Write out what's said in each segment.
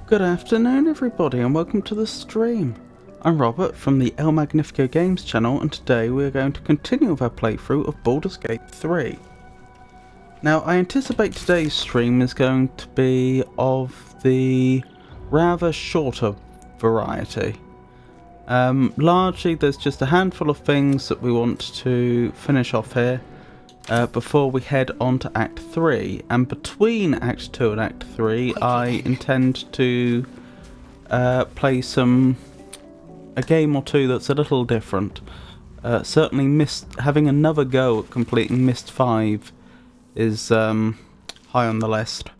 Good afternoon everybody and welcome to the stream. I'm Robert from the El Magnifico Games channel and today we are going to continue with our playthrough of Baldur's Gate 3. Now I anticipate today's stream is going to be of the rather shorter variety. Largely there's just a handful of things that we want to finish off here before we head on to Act 3, and between Act 2 and Act 3 I intend to play a game or two that's a little different. Certainly having another go at completing Myst 5 is high on the list.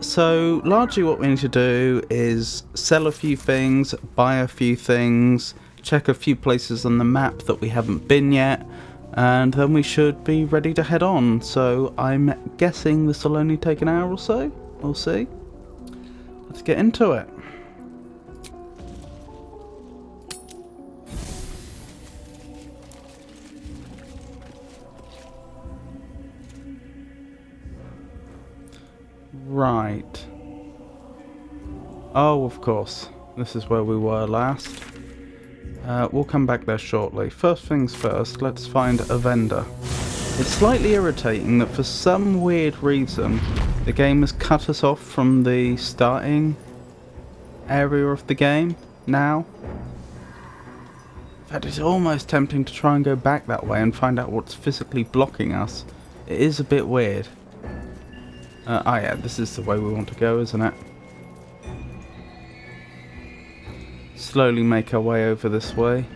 So largely what we need to do is sell a few things, buy a few things, check a few places on the map that we haven't been yet, and then we should be ready to head on. So I'm guessing this will only take an hour or so. We'll see. Let's get into it. Right. Oh, of course. This is where we were last. We'll come back there shortly. First things first, let's find a vendor. It's slightly irritating that for some weird reason the game has cut us off from the starting area of the game now. In fact, it's almost tempting to try and go back that way and find out what's physically blocking us. It is a bit weird. Oh yeah, this is the way we want to go, isn't it? Slowly make our way over this way.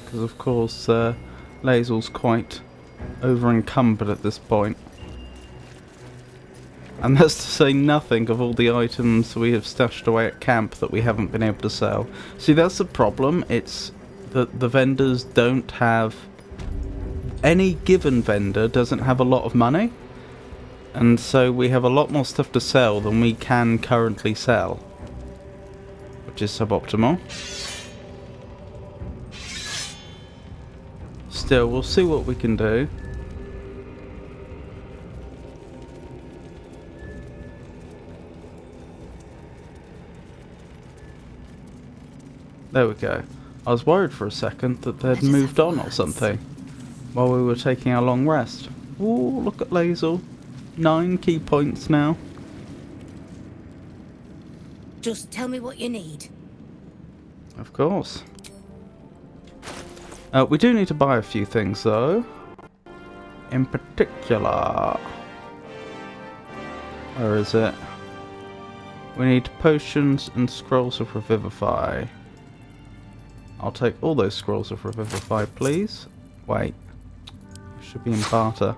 Because of course, Lazel's quite over-encumbered at this point. And that's to say nothing of all the items we have stashed away at camp that we haven't been able to sell. See, that's the problem. It's that the vendors don't have... Any given vendor doesn't have a lot of money. And so we have a lot more stuff to sell than we can currently sell. Which is suboptimal. Still, we'll see what we can do. There we go. I was worried for a second that they'd moved on or something while we were taking our long rest. Ooh, look at Lazel. 9 key points now. Just tell me what you need. Of course. We do need to buy a few things though. In particular... Where is it? We need potions and scrolls of revivify. I'll take all those scrolls of revivify, please. Wait. Should be in barter.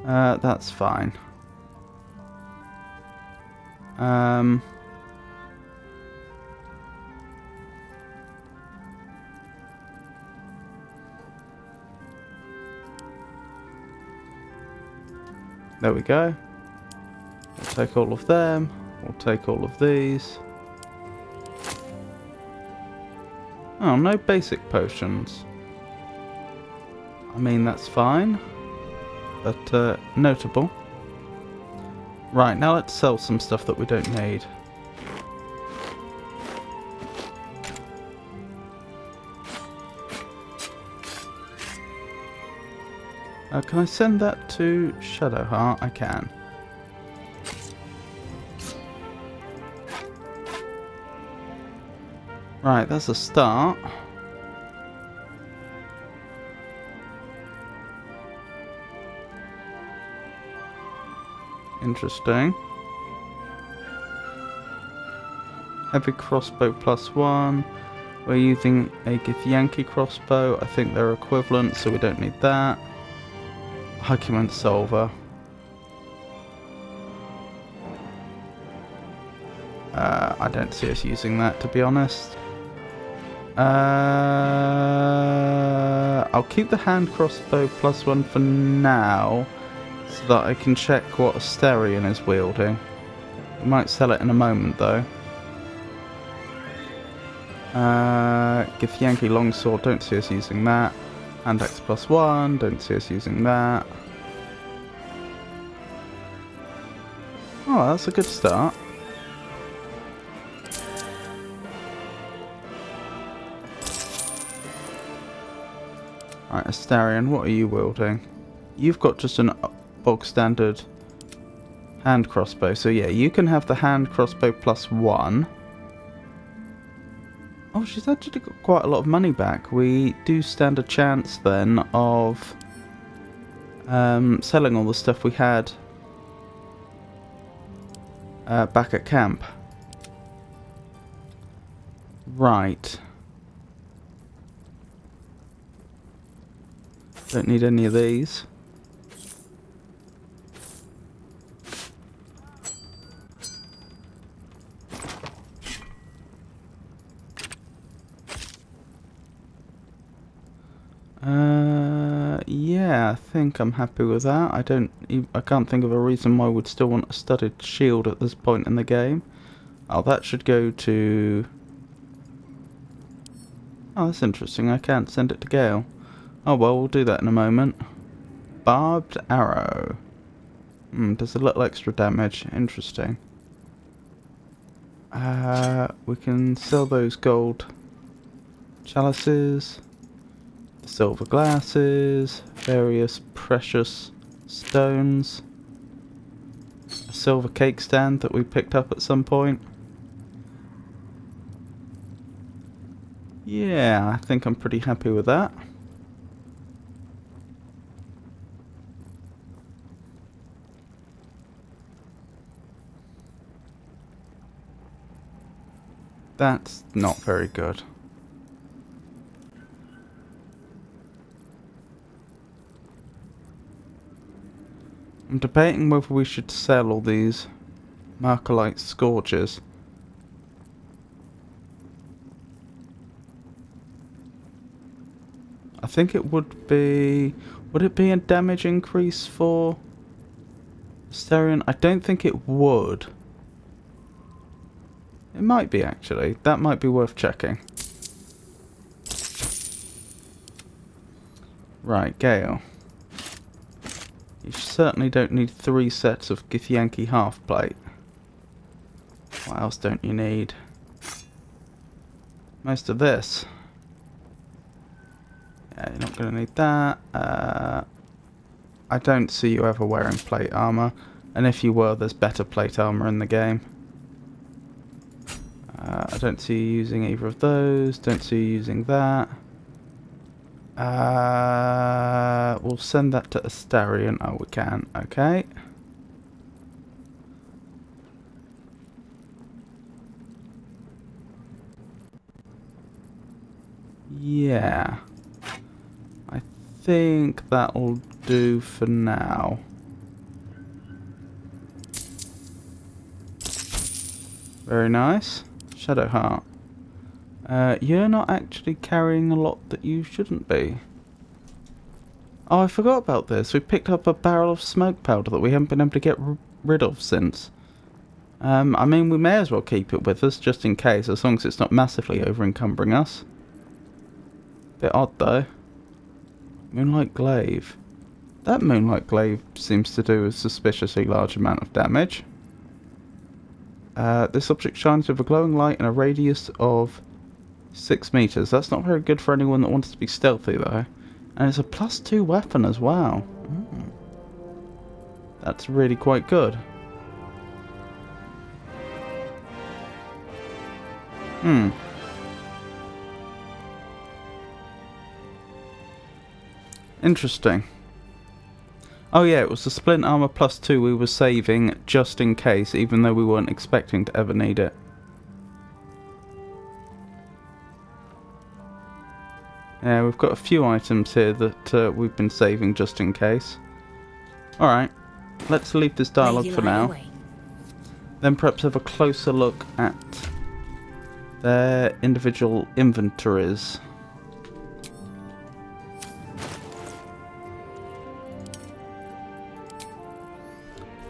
That's fine. There we go. We'll take all of them. We'll take all of these. Oh, no basic potions. I mean, that's fine. But, notable. Right, now let's sell some stuff that we don't need. Can I send that to Shadowheart? I can. Right, that's a start. Interesting. Heavy crossbow +1. We're using a Githyanki crossbow. I think they're equivalent, so we don't need that. Argument solver. I don't see us using that, to be honest. I'll keep the hand crossbow +1 for now, so that I can check what Asterion is wielding. I might sell it in a moment, though. Githyanki longsword, don't see us using that. Hand axe +1, don't see us using that. Oh, that's a good start. Right, Asterion, what are you wielding? You've got just an bog standard hand crossbow, so yeah, you can have the hand crossbow +1. Oh, she's actually got quite a lot of money back. We do stand a chance then of selling all the stuff we had back at camp. Right. Don't need any of these. Yeah, I think I'm happy with that. I can't think of a reason why I would still want a studded shield at this point in the game. Oh, that should go to... Oh, that's interesting. I can't send it to Gale. Oh well, we'll do that in a moment. Barbed arrow. Does a little extra damage. Interesting. We can sell those gold chalices, silver glasses, various precious stones, a silver cake stand that we picked up at some point. Yeah, I think I'm pretty happy with that. That's not very good. I'm debating whether we should sell all these Mercolite Scourges. I think it would be... Would it be a damage increase for Asterion? I don't think it would. It might be, actually. That might be worth checking. Right, Gale. You certainly don't need 3 sets of Githyanki half plate. What else don't you need? Most of this. Yeah, you're not going to need that. I don't see you ever wearing plate armor. And if you were, there's better plate armor in the game. I don't see you using either of those. Don't see you using that. We'll send that to Astarion. Oh, we can. Okay. Yeah. I think that'll do for now. Very nice. Shadowheart. You're not actually carrying a lot that you shouldn't be. Oh, I forgot about this. We picked up a barrel of smoke powder that we haven't been able to get rid of since. I mean, we may as well keep it with us, just in case, as long as it's not massively over-encumbering us. Bit odd, though. Moonlight Glaive. That Moonlight Glaive seems to do a suspiciously large amount of damage. This object shines with a glowing light in a radius of 6 meters. That's not very good for anyone that wants to be stealthy, though. And it's a +2 weapon as well. That's really quite good. Interesting. Oh yeah, it was the splint armor +2 we were saving just in case, even though we weren't expecting to ever need it. Yeah, we've got a few items here that we've been saving just in case. Alright, let's leave this dialogue for now. Then perhaps have a closer look at their individual inventories.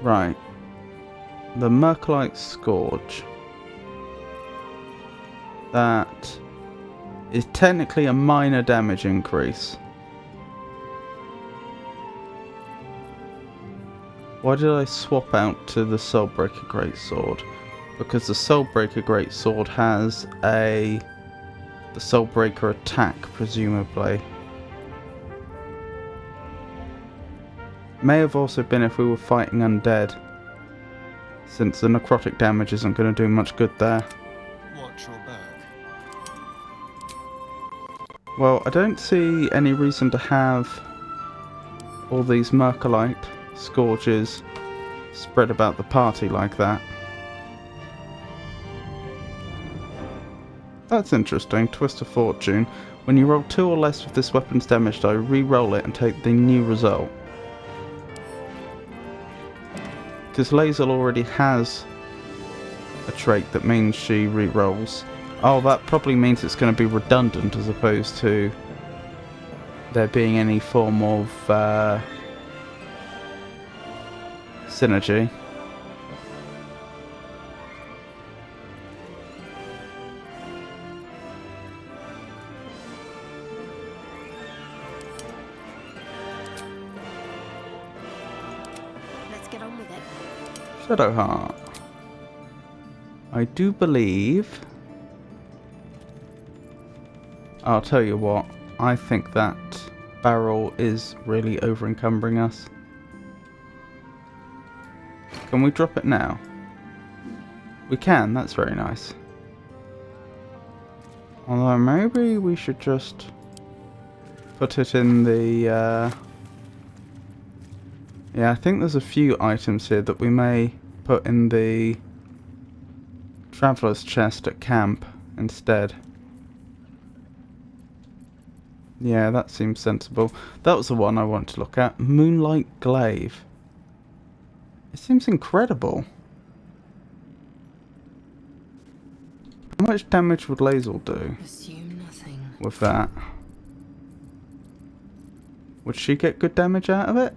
Right. The Mercolite Scourge. That is technically a minor damage increase. Why did I swap out to the Soulbreaker Greatsword? Because the Soulbreaker Greatsword has the Soulbreaker attack, presumably. May have also been if we were fighting undead, since the necrotic damage isn't going to do much good there. Watch your back. Well, I don't see any reason to have all these Mercolite Scourges spread about the party like that. That's interesting. Twist of Fortune. When you roll 2 or less with this weapon's damage die, re-roll it and take the new result. Because Lae'zel already has a trait that means she re-rolls. Oh, that probably means it's going to be redundant as opposed to there being any form of synergy. Let's get on with it. Shadowheart. I do believe... I'll tell you what, I think that barrel is really over-encumbering us. Can we drop it now? We can, that's very nice. Although maybe we should just put it in the... Yeah, I think there's a few items here that we may put in the traveller's chest at camp instead. Yeah, that seems sensible. That was the one I wanted to look at. Moonlight Glaive. It seems incredible. How much damage would Lae'zel do? Assume nothing. With that? Would she get good damage out of it?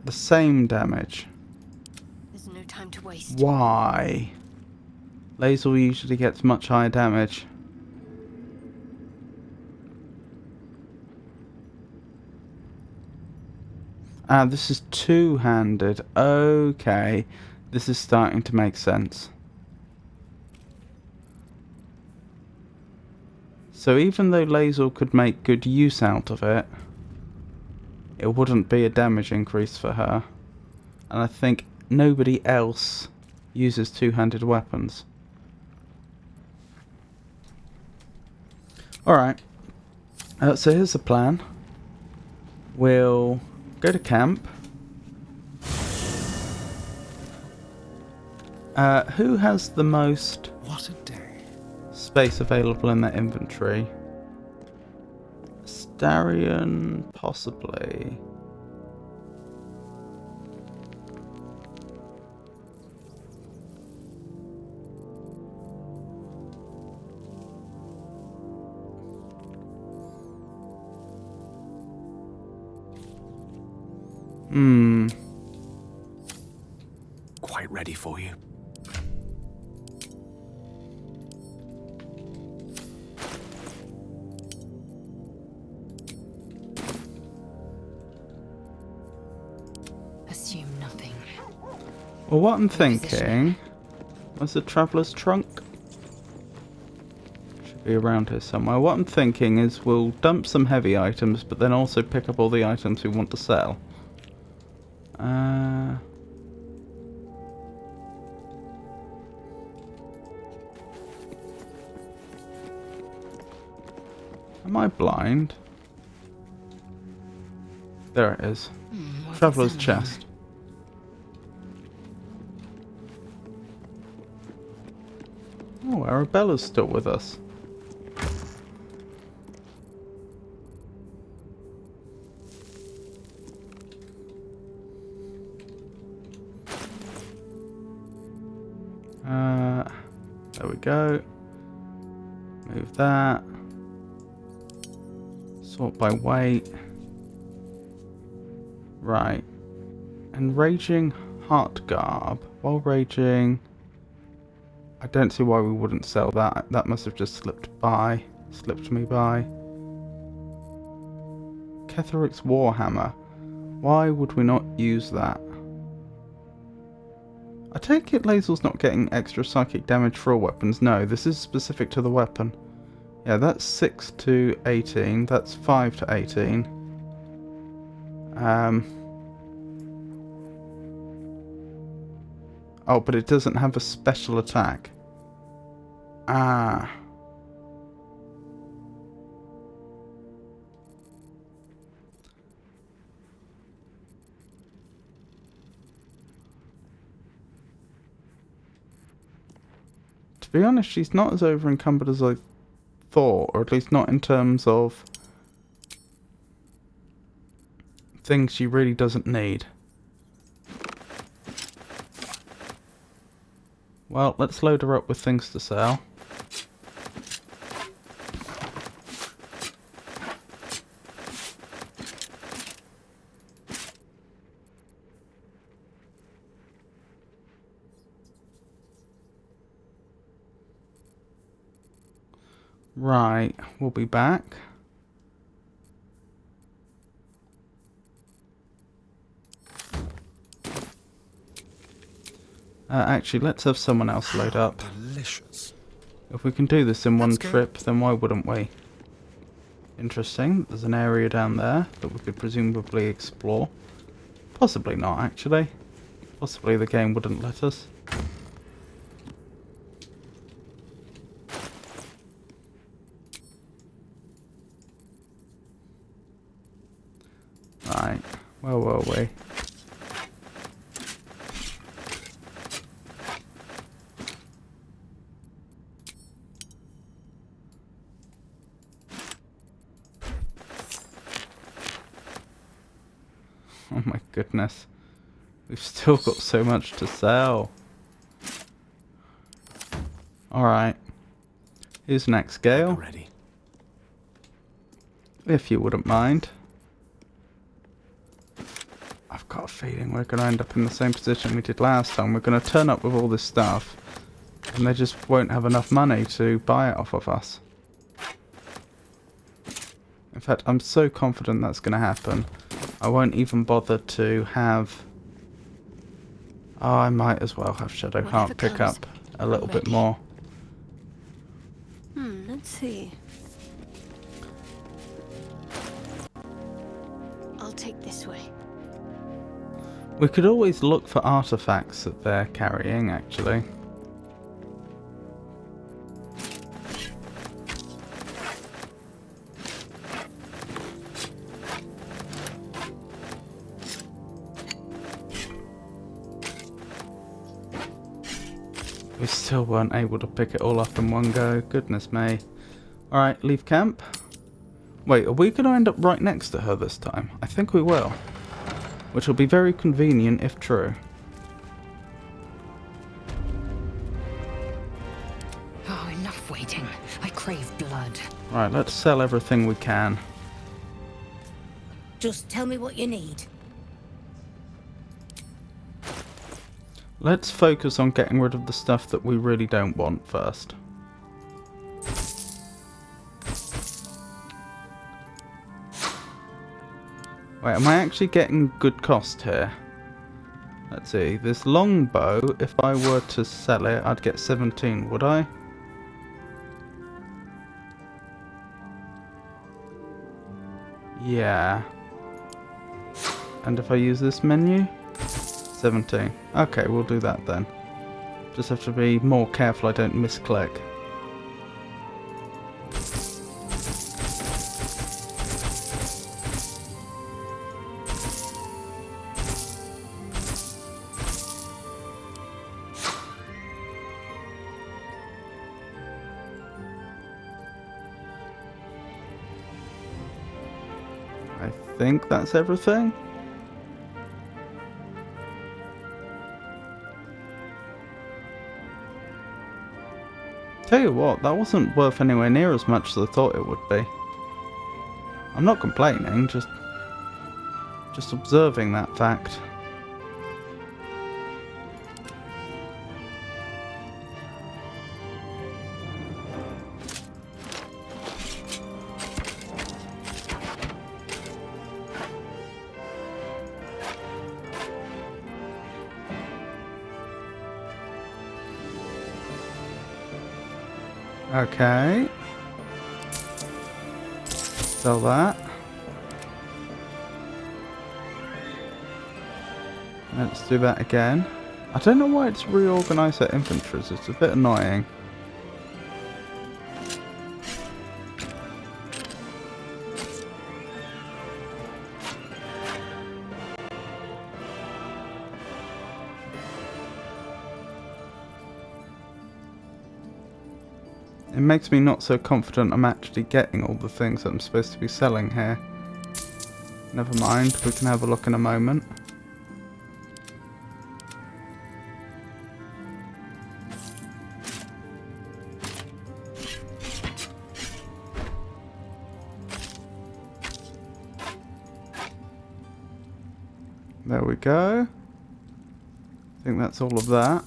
The same damage. There's no time to waste. Why? Lae'zel usually gets much higher damage. Ah, this is two-handed. Okay. This is starting to make sense. So even though Lae'zel could make good use out of it, it wouldn't be a damage increase for her. And I think nobody else uses two-handed weapons. Alright. So here's the plan. We'll go to camp. Who has the most space available in their inventory? Starion, possibly. Quite ready for you. Assume nothing. Well, what I'm thinking was the traveller's trunk. Should be around here somewhere. What I'm thinking is we'll dump some heavy items, but then also pick up all the items we want to sell. Am I blind? There it is. Traveller's chest. Oh, Arabella's still with us. There we go. Move that. Sort by weight. Right. And Raging Heart Garb. While raging, I don't see why we wouldn't sell that. That must have just slipped me by. Ketheric's Warhammer. Why would we not use that? I take it Lae'zel's not getting extra psychic damage for all weapons. No, this is specific to the weapon. Yeah, that's 6 to 18. That's 5 to 18. Oh, but it doesn't have a special attack. Ah. To be honest, she's not as over encumbered as I thought, or at least not in terms of things she really doesn't need. Well, let's load her up with things to sell. Right, we'll be back. Actually, let's have someone else load up. Delicious. If we can do this in one trip, then why wouldn't we? Interesting. There's an area down there that we could presumably explore. Possibly not, actually. Possibly the game wouldn't let us. Right, where were we? Oh my goodness. We've still got so much to sell. Alright. Who's next, Gale? Ready. If you wouldn't mind. I've got a feeling we're going to end up in the same position we did last time. We're going to turn up with all this stuff, and they just won't have enough money to buy it off of us. In fact, I'm so confident that's going to happen. I won't even bother to have... Oh, I might as well have Shadow Heart pick up a little bit more. Let's see. I'll take this way. We could always look for artifacts that they're carrying, actually. We still weren't able to pick it all up in one go. Goodness me. Alright, leave camp. Wait, are we going to end up right next to her this time? I think we will. Which will be very convenient if true. Oh, enough waiting. I crave blood. Right, let's sell everything we can. Just tell me what you need. Let's focus on getting rid of the stuff that we really don't want first. Wait, am I actually getting good cost here? Let's see, this longbow, if I were to sell it, I'd get 17, would I? Yeah. And if I use this menu? 17. Okay, we'll do that then. Just have to be more careful I don't misclick. I think that's everything. Tell you what, that wasn't worth anywhere near as much as I thought it would be. I'm not complaining, just observing that fact. Okay. Sell that. Let's do that again. I don't know why it's reorganised their inventories. It's a bit annoying. It makes me not so confident I'm actually getting all the things that I'm supposed to be selling here. Never mind, we can have a look in a moment. There we go. I think that's all of that.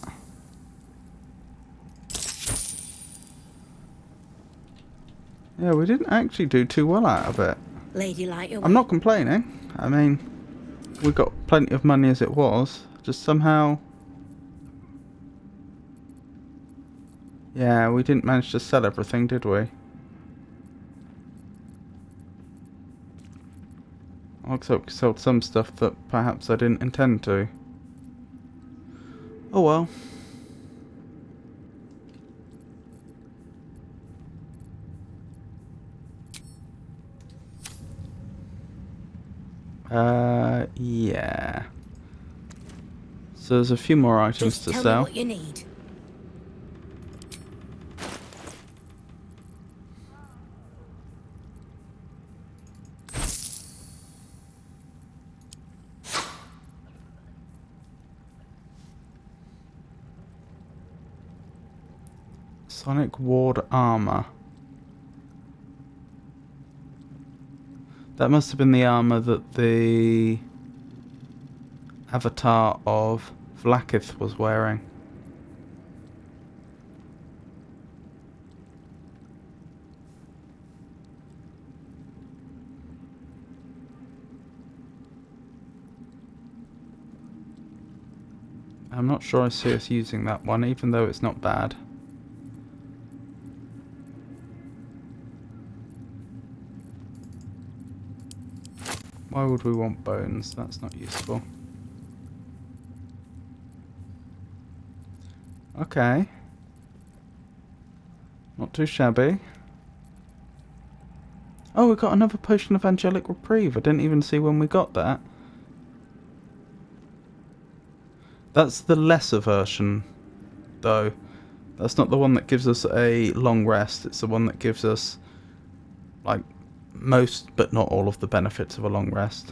Yeah, we didn't actually do too well out of it. Lady light your way. I'm not complaining. I mean, we got plenty of money as it was. Just somehow... Yeah, we didn't manage to sell everything, did we? Looks like we sold some stuff that perhaps I didn't intend to. Oh well. Yeah. So there's a few more items Just to tell me sell. what you need. Sonic Ward armor. That must have been the armor that the avatar of Vlaakith was wearing. I'm not sure I see us using that one, even though it's not bad. Why would we want bones? That's not useful. Okay. Not too shabby. Oh, we got another potion of angelic reprieve. I didn't even see when we got that. That's the lesser version, though. That's not the one that gives us a long rest. It's the one that gives us, like, most but not all of the benefits of a long rest.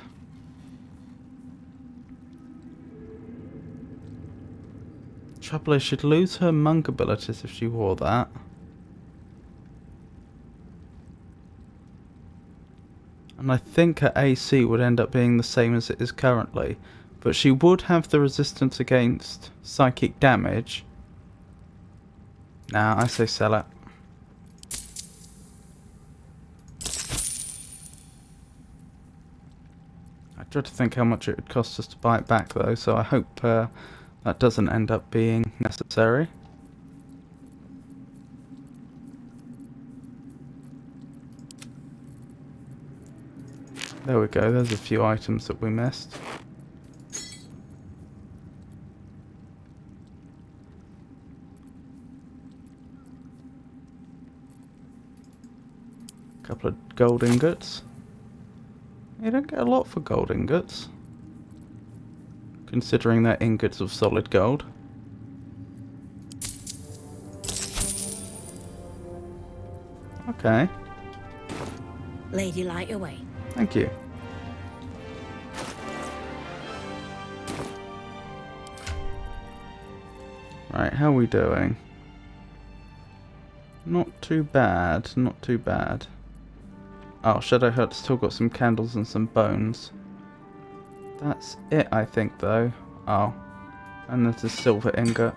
Trouble is, she'd lose her monk abilities if she wore that. And I think her AC would end up being the same as it is currently. But she would have the resistance against psychic damage. Nah, I say sell it. I dread to think how much it would cost us to buy it back though, so I hope that doesn't end up being necessary. There we go, there's a few items that we missed. Couple of gold ingots. You don't get a lot for gold ingots, considering they're ingots of solid gold. Okay, Lady, light your way. thank you. Right, how are we doing? Not too bad, not too bad. Oh, Shadowheart's still got some candles and some bones. That's it, I think, though. Oh, and there's a silver ingot.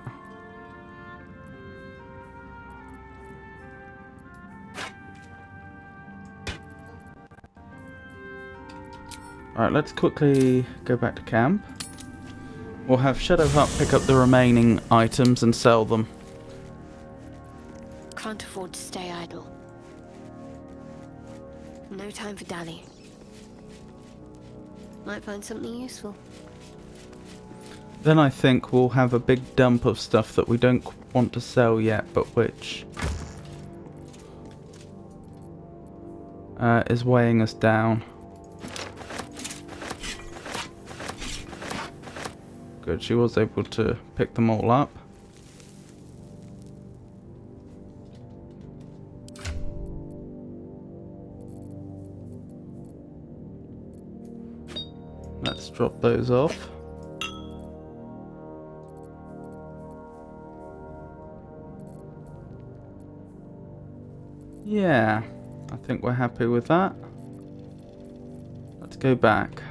Alright, let's quickly go back to camp. We'll have Shadowheart pick up the remaining items and sell them. Can't afford to stay idle. No time for dally. Might find something useful. Then I think we'll have a big dump of stuff that we don't want to sell yet, but which is weighing us down. Good, she was able to pick them all up. Let's drop those off. Yeah, I think we're happy with that. Let's go back.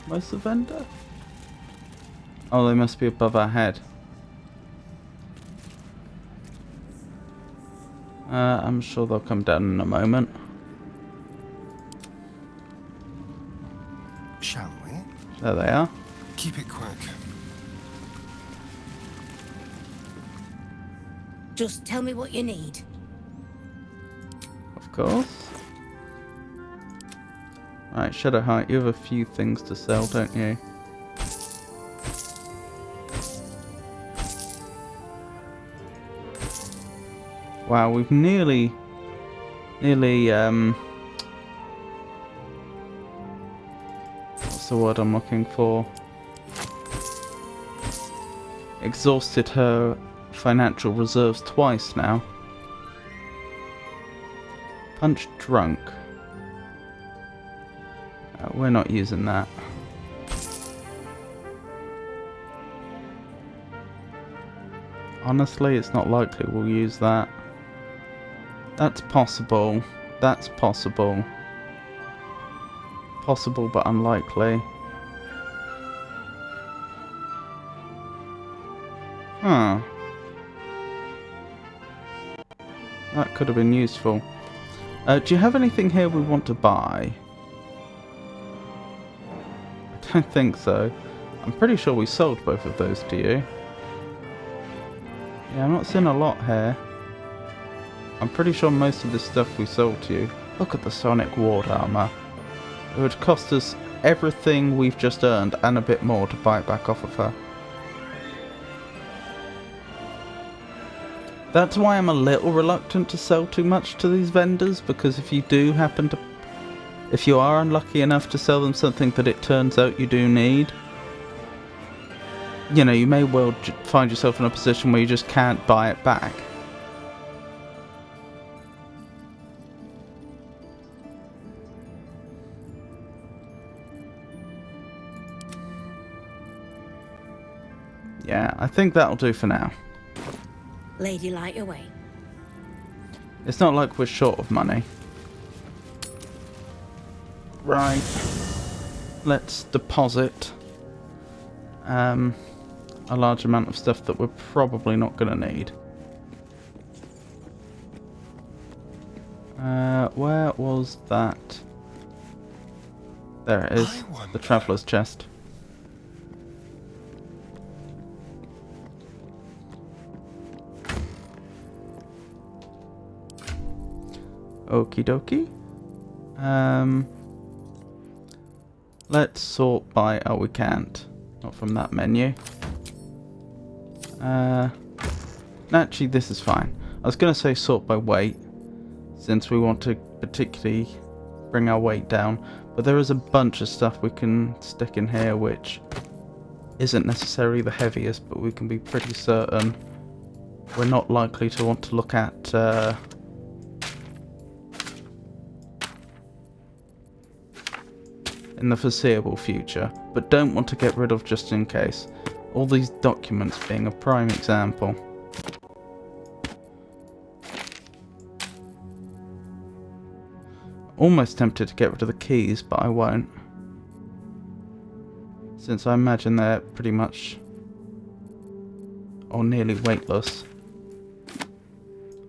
Where's the vendor? Oh, they must be above our head. I'm sure they'll come down in a moment. Shall we? There they are. Keep it quick. Just tell me what you need. course. Right, Shadowheart, you have a few things to sell, don't you? Wow, we've nearly, what's the word I'm looking for? Exhausted her financial reserves twice now. Punch drunk. We're not using that. Honestly, it's not likely we'll use that. That's possible. That's possible. Possible but unlikely. Huh. That could have been useful. Do you have anything here we want to buy? I don't think so. I'm pretty sure we sold both of those to you. Yeah, I'm not seeing a lot here. I'm pretty sure most of this stuff we sold to you. Look at the Sonic Ward armor. It would cost us everything we've just earned and a bit more to buy it back off of her. That's why I'm a little reluctant to sell too much to these vendors, because if you do happen to... if you are unlucky enough to sell them something that it turns out you do need, you know, you may well find yourself in a position where you just can't buy it back. Yeah, I think that'll do for now. Lady, light away. It's not like we're short of money. Right. Let's deposit a large amount of stuff that we're probably not going to need. Where was that? There it is. The Traveller's Chest. Okie dokie. Let's sort by... oh, we can't. Not from that menu. Actually, this is fine. I was going to say sort by weight, since we want to particularly bring our weight down. But there is a bunch of stuff we can stick in here, which isn't necessarily the heaviest, but we can be pretty certain we're not likely to want to look at... in the foreseeable future, but don't want to get rid of just in case. All these documents being a prime example. Almost tempted to get rid of the keys, but I won't. Since I imagine they're pretty much or nearly weightless.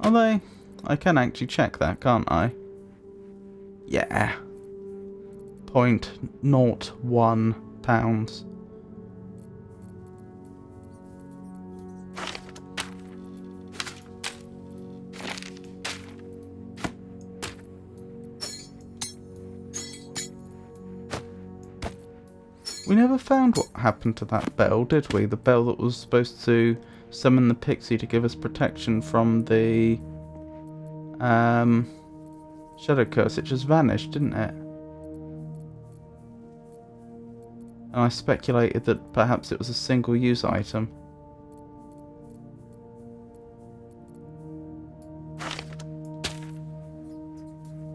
Are they? I can actually check that, can't I? Yeah. 0.01 pounds. We never found what happened to that bell, did we? The bell that was supposed to summon the pixie to give us protection from the shadow curse. It just vanished, didn't it? And I speculated that perhaps it was a single-use item.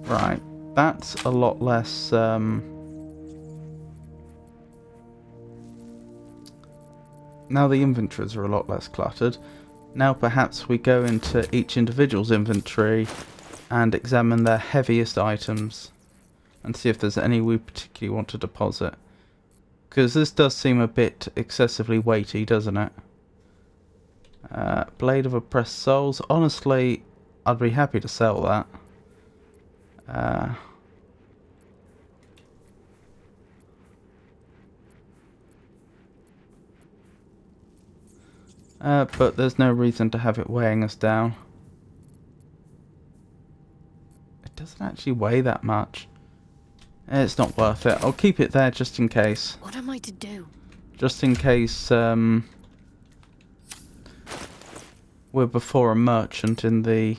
Right, that's a lot less... Now the inventories are a lot less cluttered. Now perhaps we go into each individual's inventory and examine their heaviest items and see if there's any we particularly want to deposit. Because this does seem a bit excessively weighty, doesn't it? Blade of Oppressed Souls. Honestly, I'd be happy to sell that. But there's no reason to have it weighing us down. It does actually weigh that much. It's not worth it. I'll keep it there just in case. What am I to do? Just in case we're before a merchant in the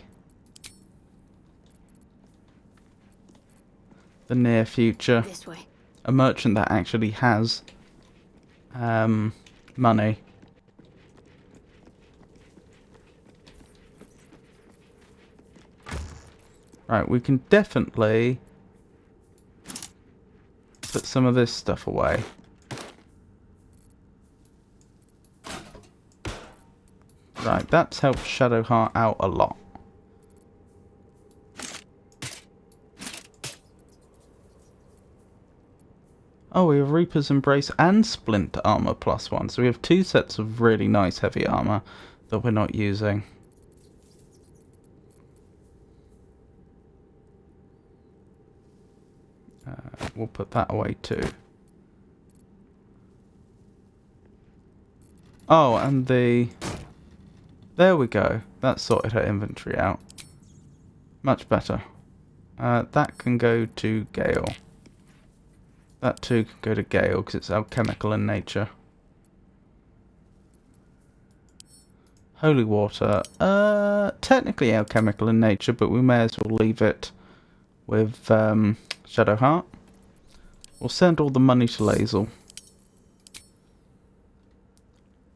near future. This way. A merchant that actually has money. Right, we can definitely put some of this stuff away. Right, that's helped Shadowheart out a lot. Oh, we have Reaper's Embrace and Splint Armor +1. So we have 2 sets of really nice heavy armor that we're not using. We'll put that away too. Oh, and the... There we go. That sorted her inventory out. Much better. That can go to Gale. That too can go to Gale because it's alchemical in nature. Holy water. Technically alchemical in nature, but we may as well leave it with Shadowheart. We'll send all the money to Lae'zel.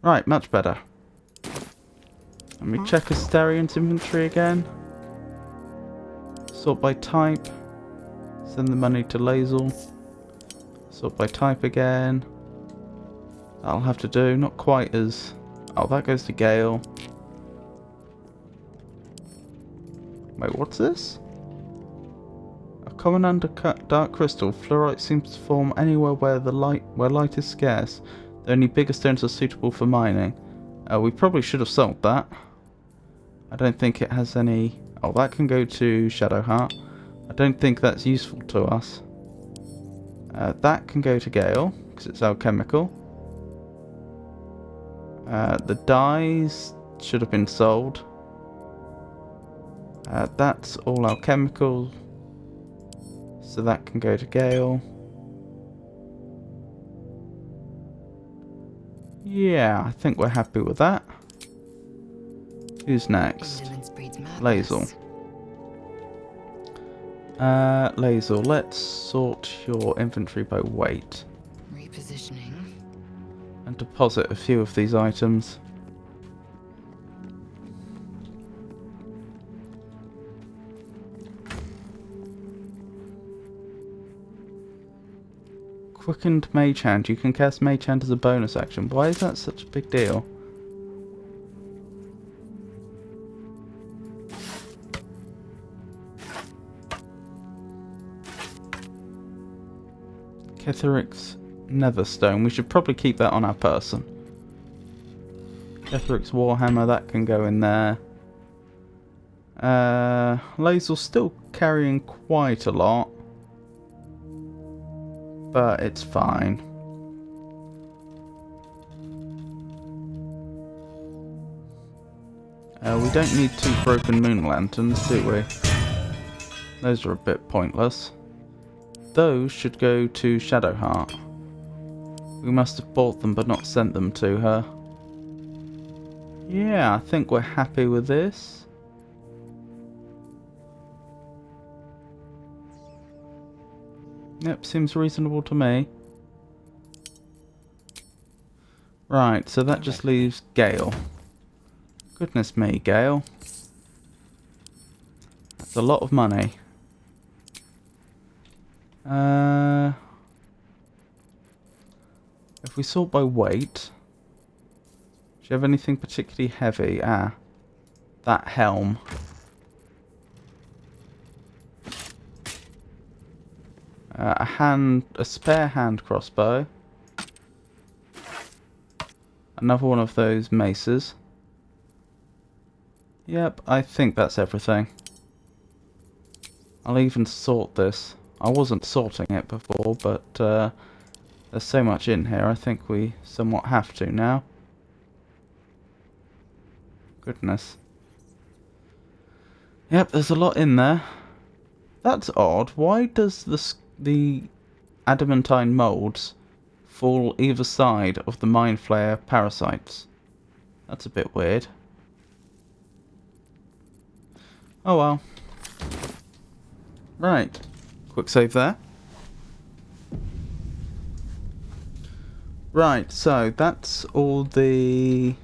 Right, much better. Let me check Astarion's inventory again. Sort by type. Send the money to Lae'zel. Sort by type again. That'll have to do. Not quite as... Oh, that goes to Gale. Wait, what's this? A common undercut dark crystal. Fluorite seems to form anywhere where light is scarce. The only bigger stones are suitable for mining. We probably should have sold that. I don't think it has any... Oh, that can go to Shadowheart. I don't think that's useful to us. That can go to Gale, because it's alchemical. The dyes should have been sold. That's all alchemical, so that can go to Gale. Yeah, I think we're happy with that. Who's next? Lae'zel. Lae'zel, let's sort your inventory by weight. Repositioning. And deposit a few of these items. Quickened Mage Hand. You can cast Mage Hand as a bonus action. Why is that such a big deal? Ketheric's Netherstone. We should probably keep that on our person. Ketheric's Warhammer. That can go in there. Lae'zel's still carrying quite a lot. But it's fine. We don't need 2 broken moon lanterns, do we? Those are a bit pointless. Those should go to Shadowheart. We must have bought them but not sent them to her. Yeah, I think we're happy with this. Yep, seems reasonable to me. Right, so that just leaves Gale. Goodness me, Gale. That's a lot of money. If we sort by weight... Do you have anything particularly heavy? Ah, that helm. A spare hand crossbow. Another one of those maces. Yep, I think that's everything. I'll even sort this. I wasn't sorting it before, but there's so much in here, I think we somewhat have to now. Goodness. Yep, there's a lot in there. That's odd. Why does the adamantine molds fall either side of the mind flare parasites? That's a bit weird. Oh well. Right. Quick save there. Right, so that's all the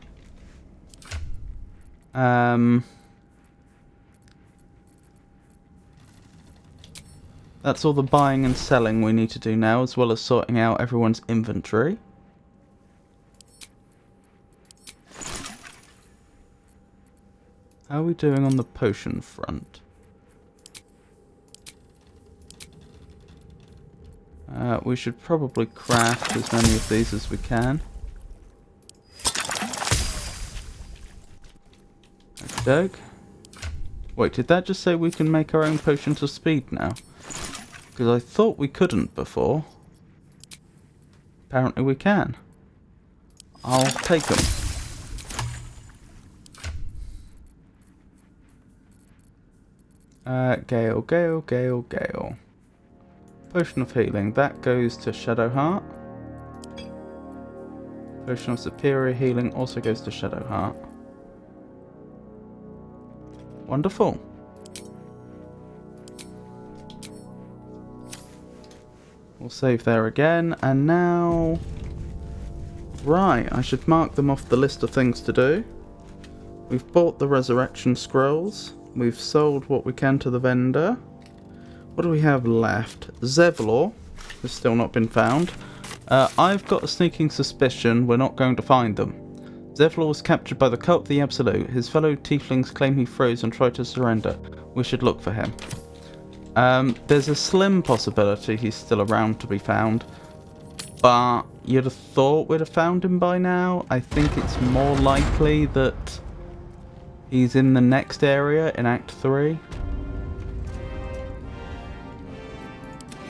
that's all the buying and selling we need to do now, as well as sorting out everyone's inventory. How are we doing on the potion front? We should probably craft as many of these as we can. Okey-doke. Wait, did that just say we can make our own potions of speed now? Because I thought we couldn't before. Apparently we can. I'll take them. Gale, Gale, Gale, Gale. Potion of healing, that goes to Shadowheart. Potion of superior healing also goes to Shadowheart. Wonderful. We'll save there again, and now... Right, I should mark them off the list of things to do. We've bought the resurrection scrolls. We've sold what we can to the vendor. What do we have left? Zevlor has still not been found. I've got a sneaking suspicion we're not going to find them. Zevlor was captured by the Cult of the Absolute. His fellow tieflings claim he froze and tried to surrender. We should look for him. There's a slim possibility he's still around to be found, but you'd have thought we'd have found him by now. I think it's more likely that he's in the next area in Act 3.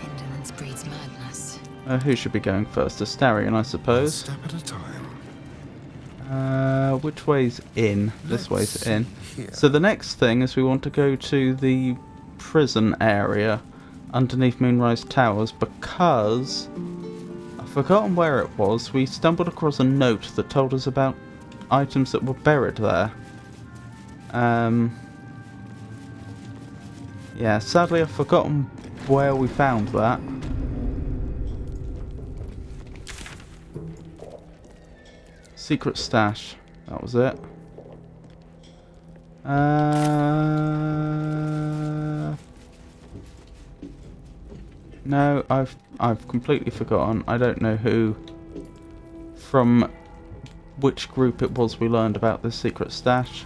Indolence breeds madness. Who should be going first? Astarion, I One suppose. step at a time. Which way's in? This way's Let's in. see here. So the next thing is we want to go to the prison area underneath Moonrise Towers, because I've forgotten where it was. We stumbled across a note that told us about items that were buried there. Yeah, sadly I've forgotten where we found that. Secret stash. That was it. No, I've completely forgotten. I don't know who from which group it was we learned about this secret stash.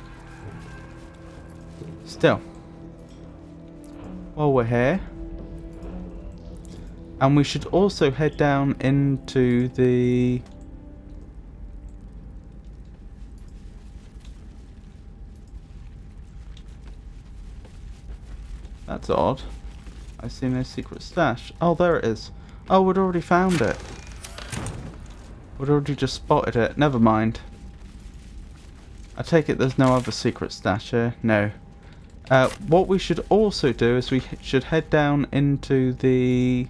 Still, while we're here, and we should also head down into the That's odd. I see no secret stash. Oh, there it is. Oh, we'd already found it. We'd already just spotted it. Never mind. I take it there's no other secret stash here. No. What we should also do is we should head down into the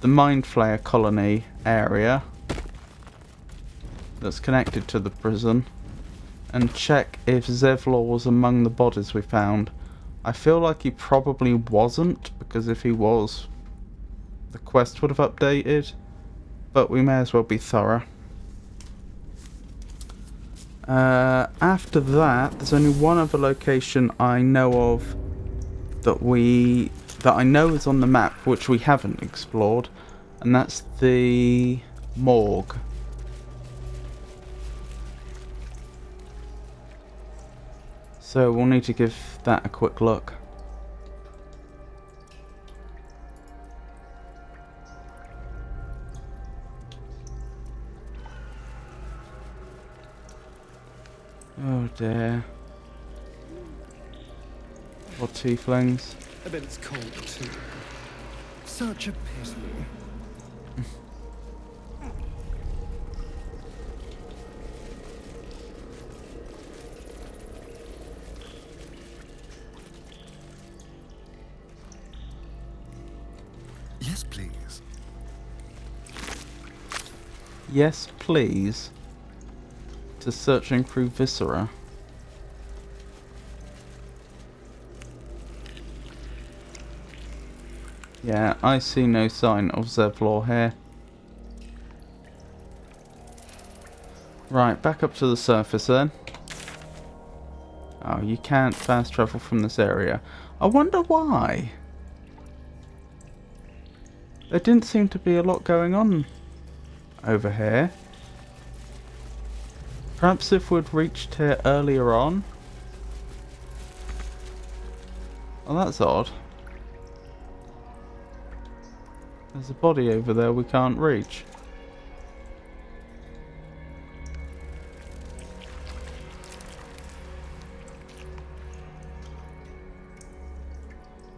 Mind Flayer colony area that's connected to the prison, and check if Zevlor was among the bodies we found. I feel like he probably wasn't, because if he was, the quest would have updated, but we may as well be thorough. After that, there's only one other location I know of that I know is on the map, which we haven't explored, and that's the morgue. So we'll need to give that a quick look. Oh dear. Or tieflings. I bet it's cold too. Such a pity. Yes, please. Yes, please. To searching through viscera. Yeah, I see no sign of Zevlor here. Right, back up to the surface then. Oh, you can't fast travel from this area. I wonder why. There didn't seem to be a lot going on over here. Perhaps if we'd reached here earlier on. Oh, that's odd. There's a body over there we can't reach.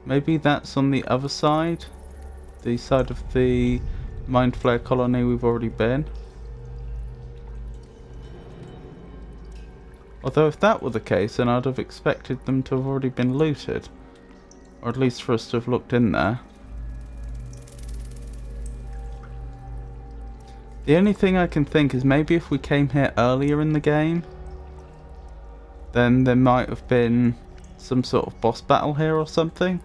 Maybe that's on the other side? The side of the Mind Flare colony we've already been? Although if that were the case, then I'd have expected them to have already been looted. Or at least for us to have looked in there. The only thing I can think is maybe if we came here earlier in the game, then there might have been some sort of boss battle here or something,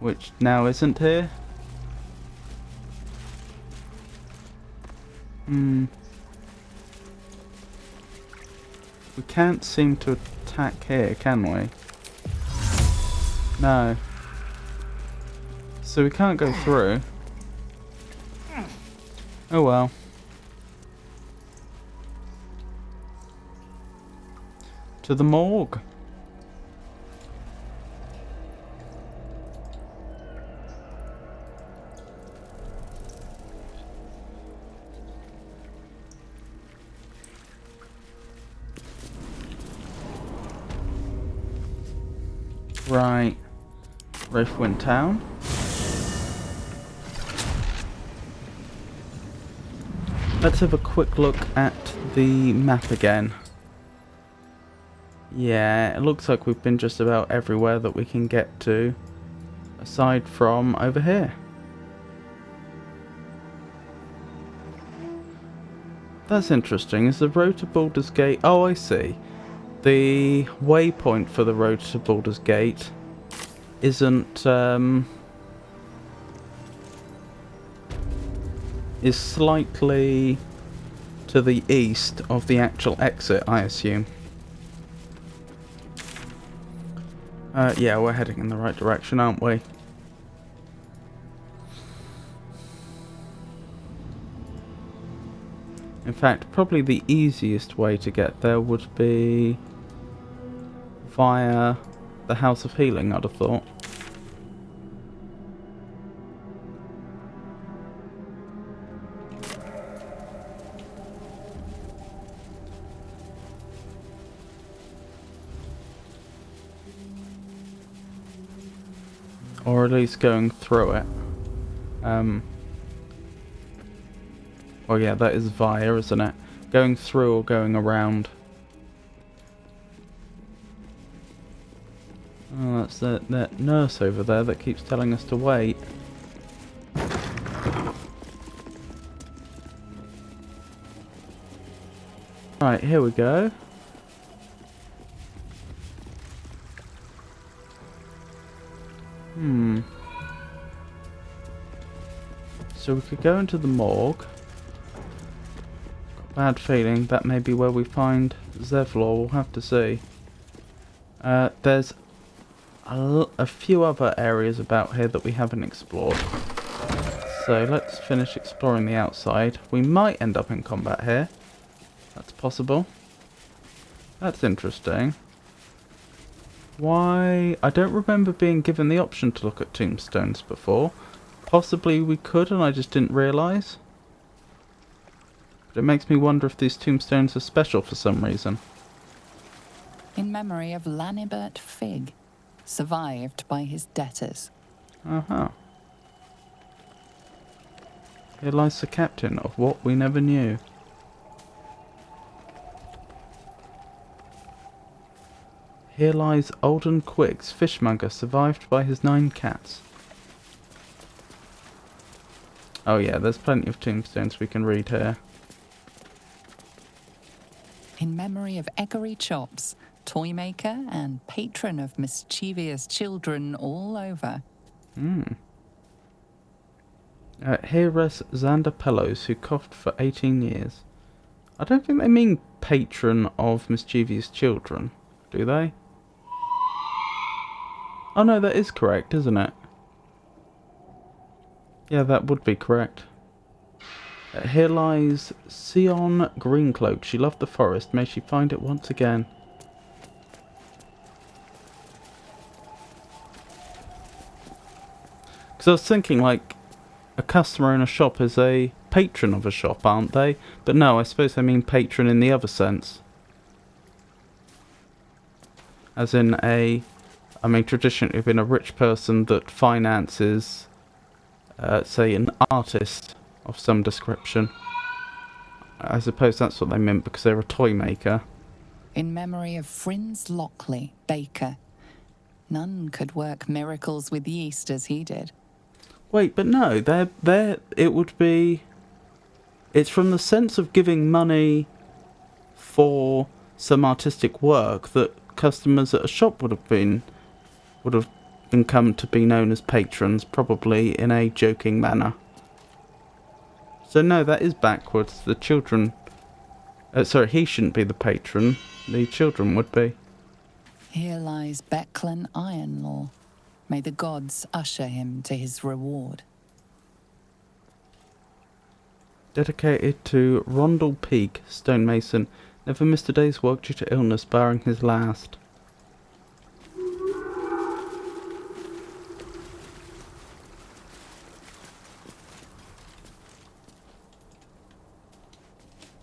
which now isn't here. We can't seem to attack here, can we? No. So we can't go through. Oh well. To the morgue. Right. Riftwind Town. Let's have a quick look at the map again. Yeah, it looks like we've been just about everywhere that we can get to, aside from over here. That's interesting. Is the road to Baldur's Gate... Oh, I see. The waypoint for the road to Baldur's Gate isn't... is slightly to the east of the actual exit, I assume. Yeah, we're heading in the right direction, aren't we? In fact, probably the easiest way to get there would be via the House of Healing, I'd have thought. Or at least going through it. Well, yeah, that is via, isn't it? Going through or going around. Oh, that's that nurse over there that keeps telling us to wait. Right, here we go. So we could go into the morgue. Got a bad feeling that may be where we find Zevlor. We'll have to see. There's a few other areas about here that we haven't explored. So let's finish exploring the outside. We might end up in combat here. That's possible. That's interesting. Why? I don't remember being given the option to look at tombstones before. Possibly we could and I just didn't realise. But it makes me wonder if these tombstones are special for some reason. In memory of Lanibert Fig, survived by his debtors. Uh-huh. Here lies the captain of what we never knew. Here lies Alden Quiggs, fishmonger, survived by his 9 cats. Oh yeah, there's plenty of tombstones we can read here. In memory of Eggery Chops, toy maker and patron of mischievous children all over. Here rests Xander Pellows, who coughed for 18 years. I don't think they mean patron of mischievous children, do they? Oh no, that is correct, isn't it? Yeah, that would be correct. Here lies Sion Greencloak. She loved the forest. May she find it once again. Because I was thinking, like, a customer in a shop is a patron of a shop, aren't they? But no, I suppose they mean patron in the other sense. As in I mean, traditionally been a rich person that finances, say, an artist of some description. I suppose that's what they meant because they're a toy maker. In memory of Frinz Lockley, baker. None could work miracles with yeast as he did. Wait, but no, it would be... It's from the sense of giving money for some artistic work that customers at a shop would have been come to be known as patrons, probably in a joking manner. So no, that is backwards. The children... sorry, he shouldn't be the patron. The children would be. Here lies Becklan Ironlaw. May the gods usher him to his reward. Dedicated to Rondell Peak, stonemason. Never missed a day's work due to illness, barring his last.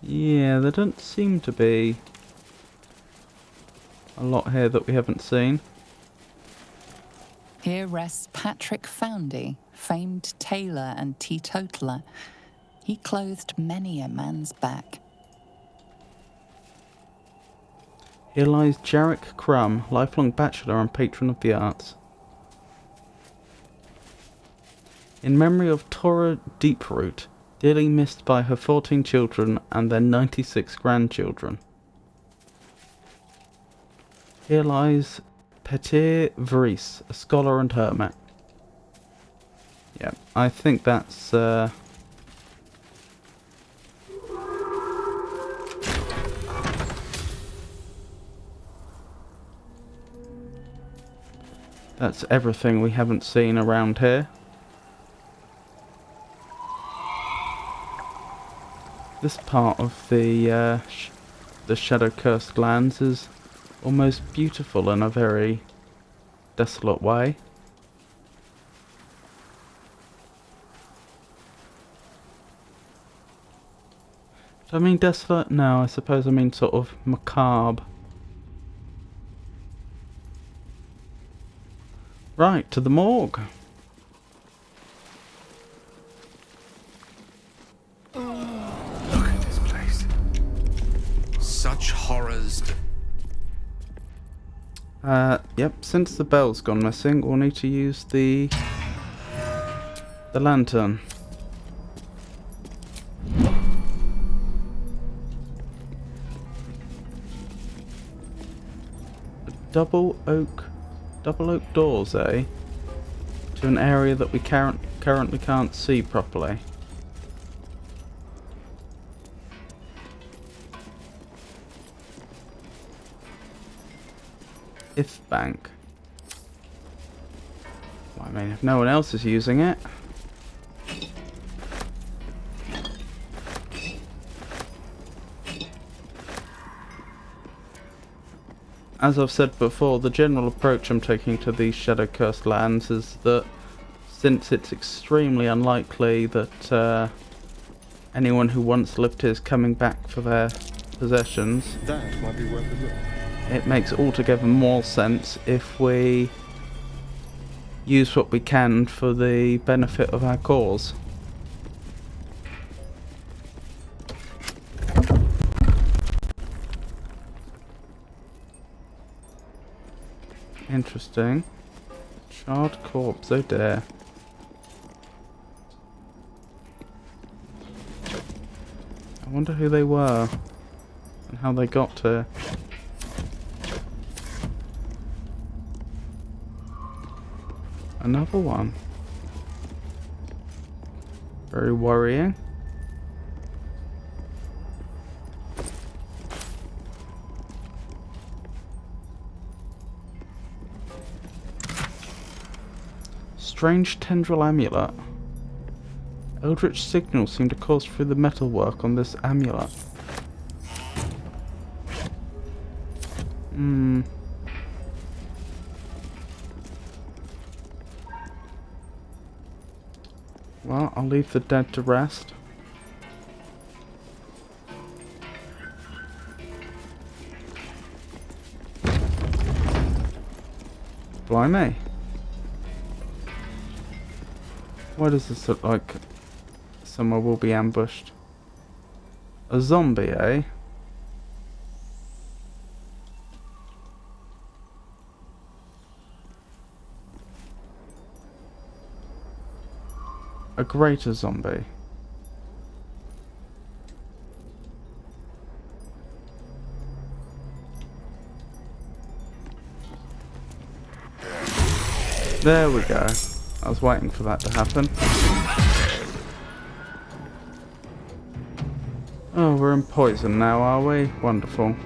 Yeah, there doesn't seem to be a lot here that we haven't seen. Here rests Patrick Foundy, famed tailor and teetotaler. He clothed many a man's back. Here lies Jarek Crumb, lifelong bachelor and patron of the arts. In memory of Tora Deeproot, dearly missed by her 14 children and their 96 grandchildren. Here lies Petir Vries, a scholar and hermit. Yeah, I think that's... That's everything we haven't seen around here. This part of the shadow-cursed lands is almost beautiful in a very desolate way. Do I mean desolate? No, I suppose I mean sort of macabre. Right, to the morgue. Look at this place. Such horrors. Yep, since the bell's gone missing, we'll need to use the lantern. Double oak doors, eh? To an area that we currently can't see properly. If bank. Well, I mean, if no one else is using it. As I've said before, the general approach I'm taking to these shadow-cursed lands is that since it's extremely unlikely that anyone who once lived here is coming back for their possessions, That might be worth a look. it makes altogether more sense if we use what we can for the benefit of our cause. Interesting. Charred corpse, oh dear. I wonder who they were and how they got here. Another one. Very worrying. Strange tendril amulet. Eldritch signals seem to course through the metalwork on this amulet. Well, I'll leave the dead to rest. Blimey. Why does this look like somewhere will be ambushed? A zombie, eh? A greater zombie. There we go. I was waiting for that to happen. Oh, we're in poison now, are we? Wonderful.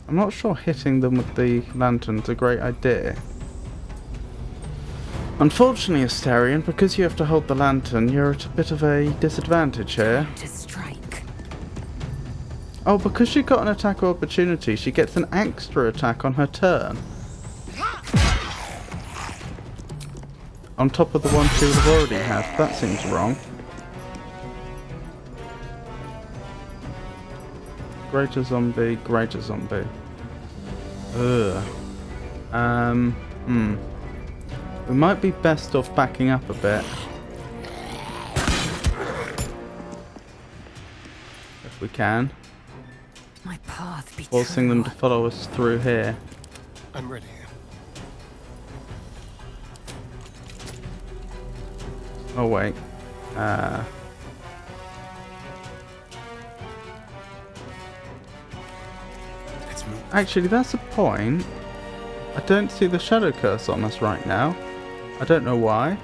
I'm not sure hitting them with the lantern's a great idea. Unfortunately, Astarion, because you have to hold the lantern, you're at a bit of a disadvantage here. To strike. Oh, because she got an attack of opportunity, she gets an extra attack on her turn. On top of the one she would have already had. That seems wrong. Greater zombie, greater zombie. Ugh. We might be best off backing up a bit. If we can. My path be Forcing them to follow us through here. I'm ready. Oh wait. Let's move. Actually, that's a point. I don't see the shadow curse on us right now. I don't know why.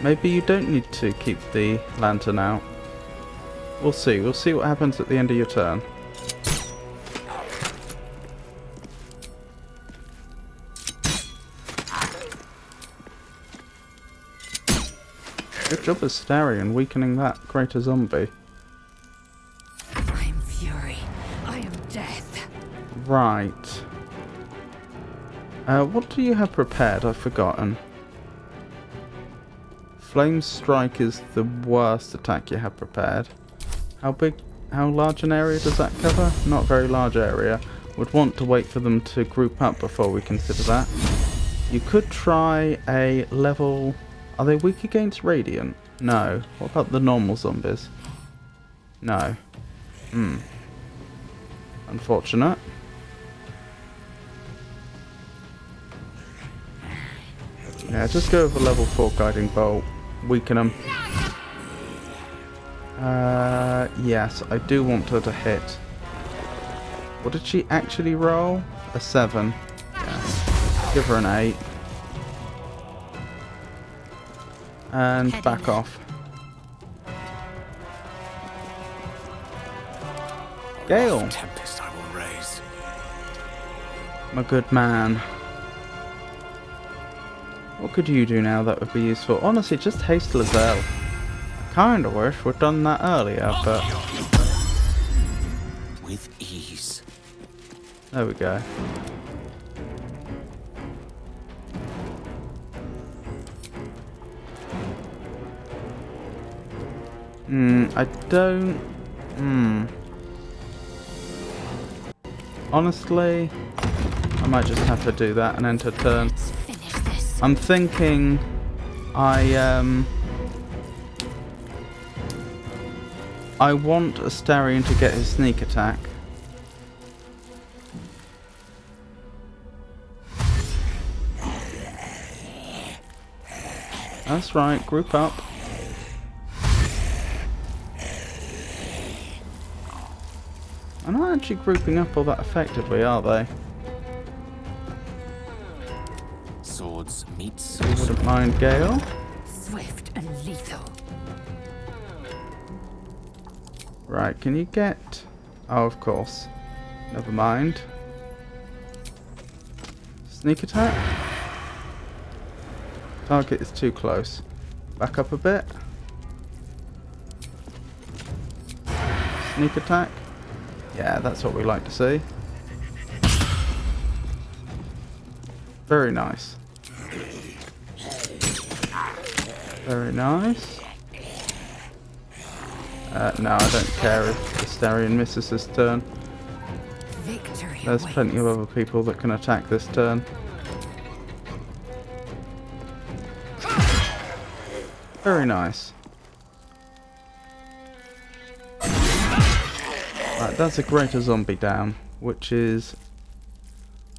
Maybe you don't need to keep the lantern out. We'll see. We'll see what happens at the end of your turn. Good job as Astarion weakening that greater zombie. I am fury. I am death. Right. What do you have prepared? I've forgotten. Flame Strike is the worst attack you have prepared. How large an area does that cover? Not a very large area. Would want to wait for them to group up before we consider that. You could try a level... Are they weak against Radiant? No. What about the normal zombies? No. Unfortunate. Yeah, just go with a level 4 Guiding Bolt. Weaken them. Yes, I do want her to hit. What did she actually roll? A 7. Yeah. Give her an 8. And back off. Gale! Tempest I will raise. My good man. What could you do now that would be useful? Honestly, just haste Lizelle. I kinda wish we'd done that earlier, but... With ease. There we go. I don't... Honestly, I might just have to do that and enter turn. Finish this. I'm thinking I want Astarion to get his sneak attack. That's right, group up. They're not actually grouping up all that effectively, are they? Swords meet You wouldn't mind, Gale? Swift and lethal. Right, can you get... Oh, of course. Never mind. Sneak attack? Target is too close. Back up a bit. Sneak attack? Yeah, that's what we like to see. Very nice. Very nice. No, I don't care if Astarion misses this turn. Victory There's awaits. plenty of other people that can attack this turn. Very nice. Right, that's a greater zombie down, which is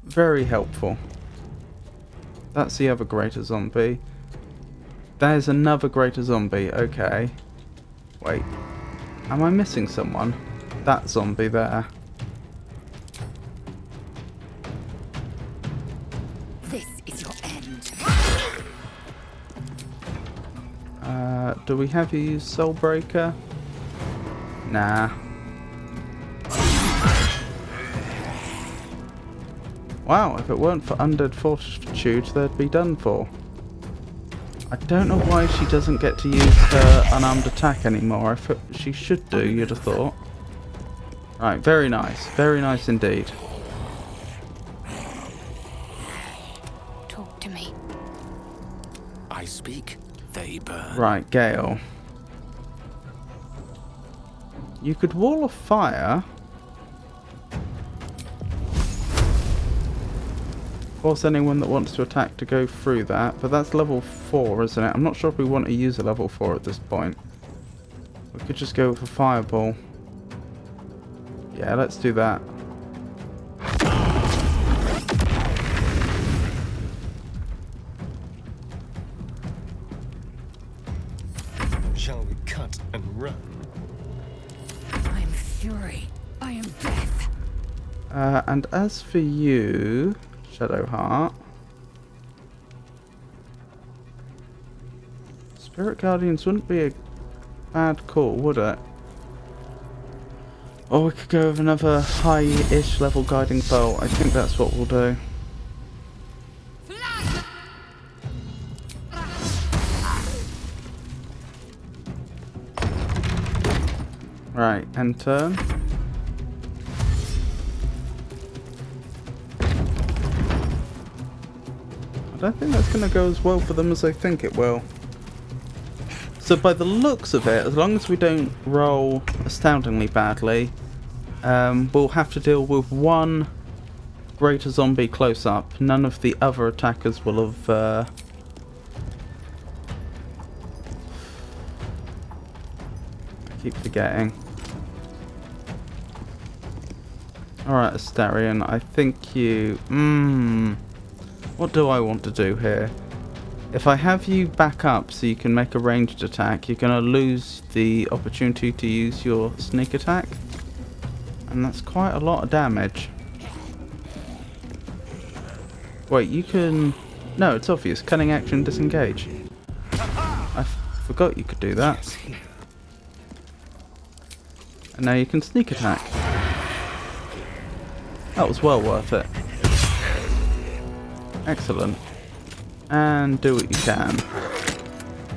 very helpful. That's the other greater zombie. There's another greater zombie, okay. Wait, am I missing someone? That zombie there. This is your end. Do we have you use Soulbreaker? Nah. Wow, if it weren't for Undead Fortitude, they'd be done for. I don't know why she doesn't get to use her unarmed attack anymore. She should do, you'd have thought. Right, very nice. Very nice indeed. Talk to me. I speak, they burn. Right, Gale. You could wall of fire. Force anyone that wants to attack to go through that, but that's level 4, isn't it? I'm not sure if we want to use a level 4 at this point. We could just go with a fireball. Yeah, let's do that. Shall we cut and run? I am fury. I am death. And as for you, Shadowheart, Spirit Guardians wouldn't be a bad call, would it? Or we could go with another high-ish level Guiding Bolt. I think that's what we'll do. Right, end turn. I don't think that's going to go as well for them as I think it will. So by the looks of it, as long as we don't roll astoundingly badly, we'll have to deal with one greater zombie close up. None of the other attackers will have... I keep forgetting. Alright, Astarion, I think you... What do I want to do here? If I have you back up so you can make a ranged attack, you're going to lose the opportunity to use your sneak attack. And that's quite a lot of damage. Wait, you can... No, it's obvious. Cunning action, disengage. I forgot you could do that. And now you can sneak attack. That was well worth it. Excellent. And do what you can.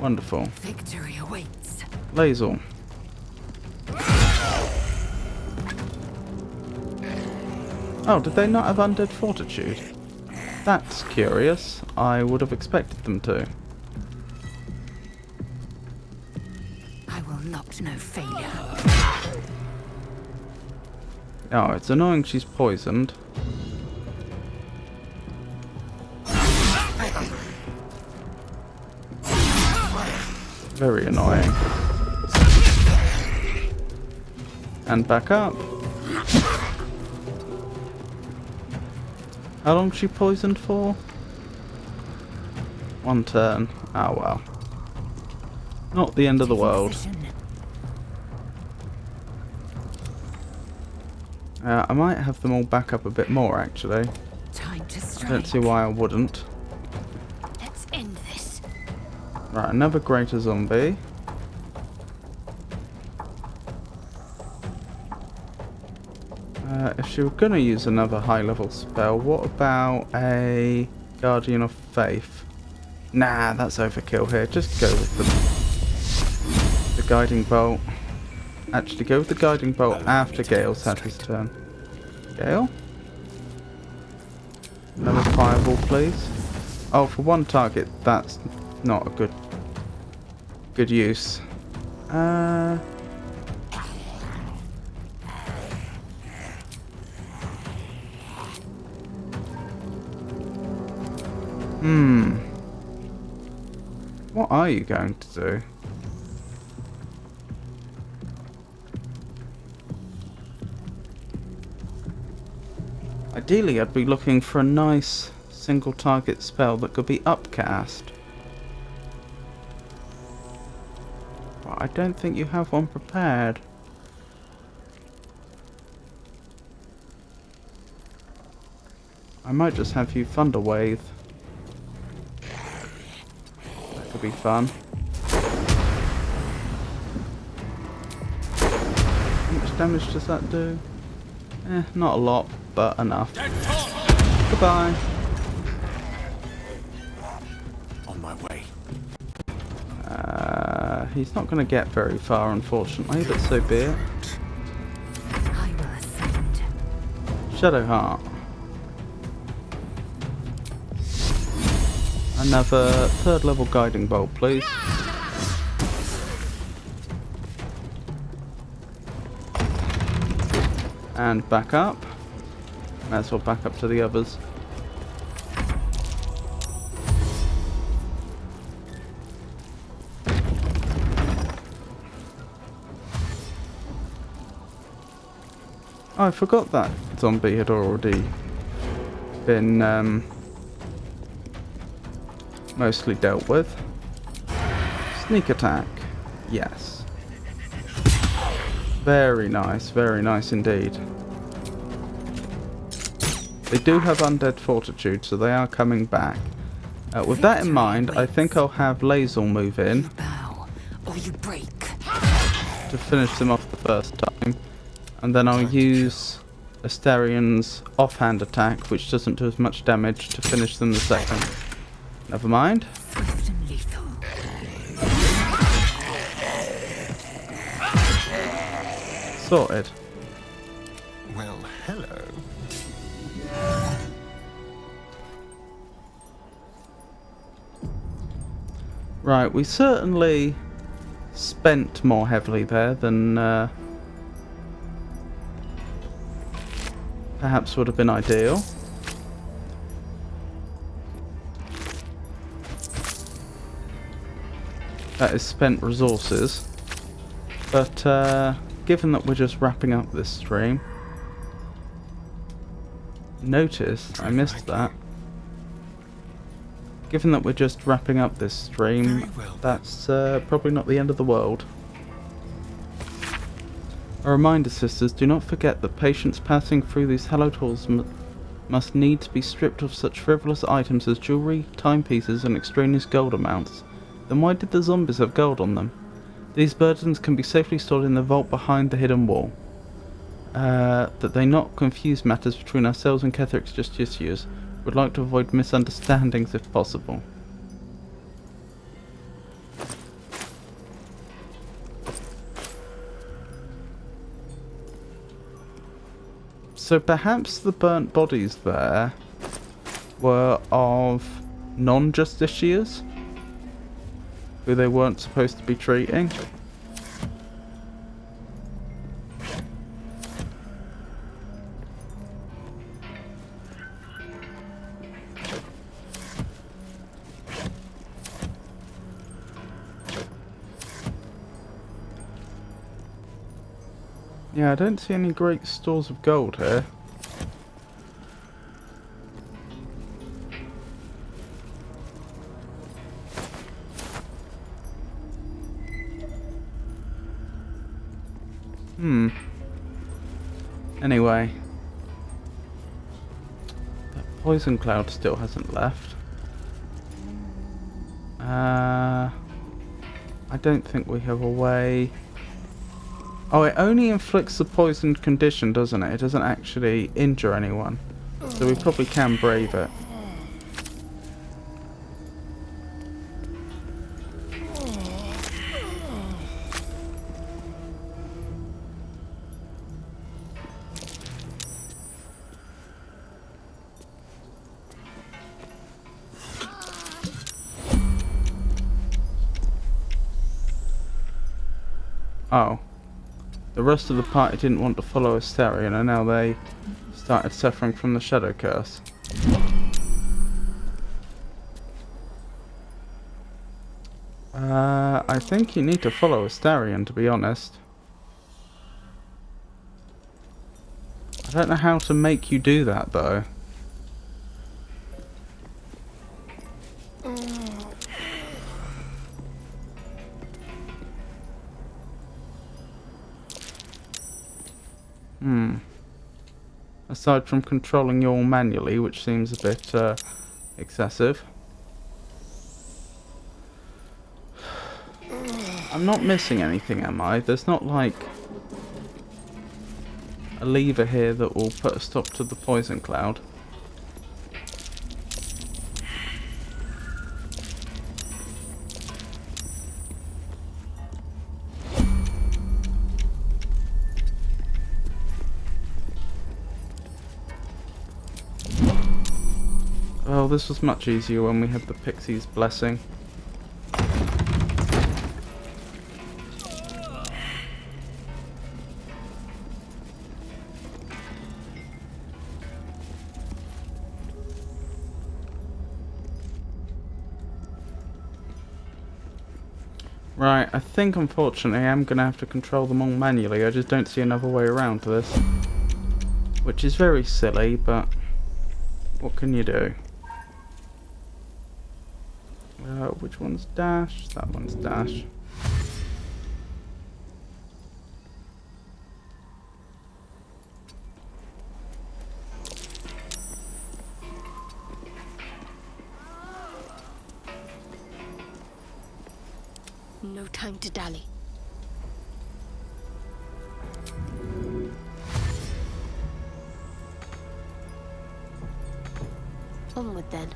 Wonderful. Victory awaits. Laser. Oh, did they not have Undead Fortitude? That's curious. I would have expected them to. I will not know failure. Oh, it's annoying she's poisoned. Very annoying. And back up. How long is she poisoned for? One turn. Oh well. Not the end of the Taking world. position. I might have them all back up a bit more, actually. Time to I strike. don't see why I wouldn't. Let's end this. Right, another greater zombie. If she were going to use another high-level spell, what about a Guardian of Faith? Nah, that's overkill here. Just go with the Guiding Bolt. Actually, go with the Guiding Bolt Allow after me to Gale's had his demonstrate. turn. Gale? Another fireball, please. Oh, for one target, that's not a good use. What are you going to do? Ideally, I'd be looking for a nice single target spell that could be upcast. But I don't think you have one prepared. I might just have you Thunder Wave. That could be fun. How much damage does that do? Not a lot, but enough. Goodbye. On my way. He's not going to get very far, unfortunately, but so be it. I will ascend. Shadowheart. Another third level guiding bolt, please. And back up. Might as well back up to the others. Oh, I forgot that zombie had already been mostly dealt with. Sneak attack. Yes. Very nice indeed. They do have undead fortitude, so they are coming back. With that in mind, I think I'll have Lazel move in Bow, or you break. to finish them off the first time. And then I'll use Astarion's offhand attack, which doesn't do as much damage, to finish them the second. Never mind. Swift and lethal. Sorted. Well, hello. Right, we certainly spent more heavily there than perhaps would have been ideal. That is spent resources. But given that we're just wrapping up this stream, notice I missed that. Given that we're just wrapping up this stream, Very well, that's probably not the end of the world. A reminder, sisters, do not forget that patients passing through these hallowed halls must needs be stripped of such frivolous items as jewellery, timepieces and extraneous gold amounts. Then why did the zombies have gold on them? These burdens can be safely stored in the vault behind the hidden wall. That they not confuse matters between ourselves and Ketheric's Justiciars. Would like to avoid misunderstandings if possible. So perhaps the burnt bodies there were of non-justiciars who they weren't supposed to be treating. Yeah, I don't see any great stores of gold here. Anyway. That poison cloud still hasn't left. I don't think we have a way... Oh, it only inflicts the poisoned condition, doesn't it? It doesn't actually injure anyone. So we probably can brave it. Oh. The rest of the party didn't want to follow Asterion, and now they started suffering from the shadow curse. I think you need to follow Asterion, to be honest. I don't know how to make you do that, though. Aside from controlling you all manually, which seems a bit excessive. I'm not missing anything, am I? There's not like a lever here that will put a stop to the poison cloud. Well, this was much easier when we had the Pixie's blessing. Right, I think unfortunately I'm going to have to control them all manually. I just don't see another way around this. Which is very silly, but what can you do? Which one's dash? That one's dash. No time to dally. Onward then.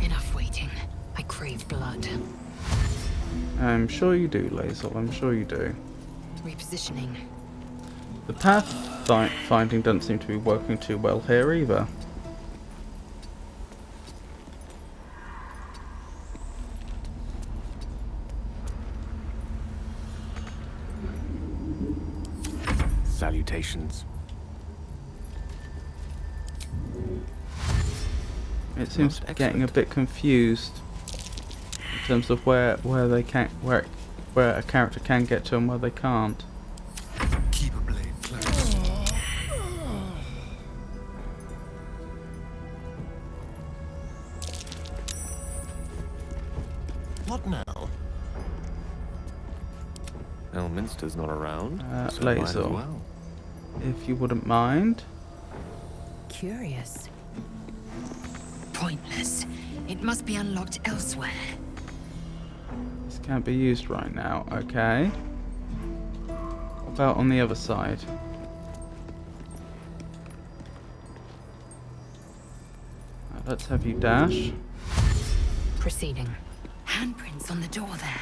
Enough waiting. I crave blood. I'm sure you do, Lazel. I'm sure you do. Repositioning. The path finding doesn't seem to be working too well here either. Salutations. It seems to be getting a bit confused in terms of where they can where a character can get to and where they can't. Keep a blade close. What now? Elminster's not around. So Lazel, might as well. if you wouldn't mind. Curious. Pointless. It must be unlocked elsewhere. This can't be used right now. Okay. What about on the other side? Let's have you dash. Proceeding. Handprints on the door there.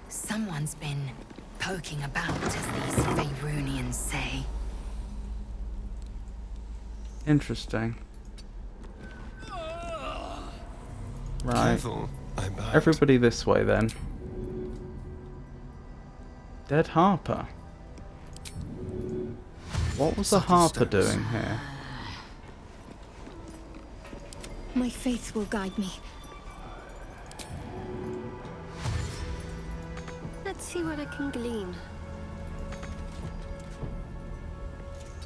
Someone's been poking about, as these Faerunians say. Interesting. Right. Careful, I bite. Everybody this way then. Dead Harper. What was the Subtle Harper steps. doing here? My faith will guide me. Let's see what I can glean.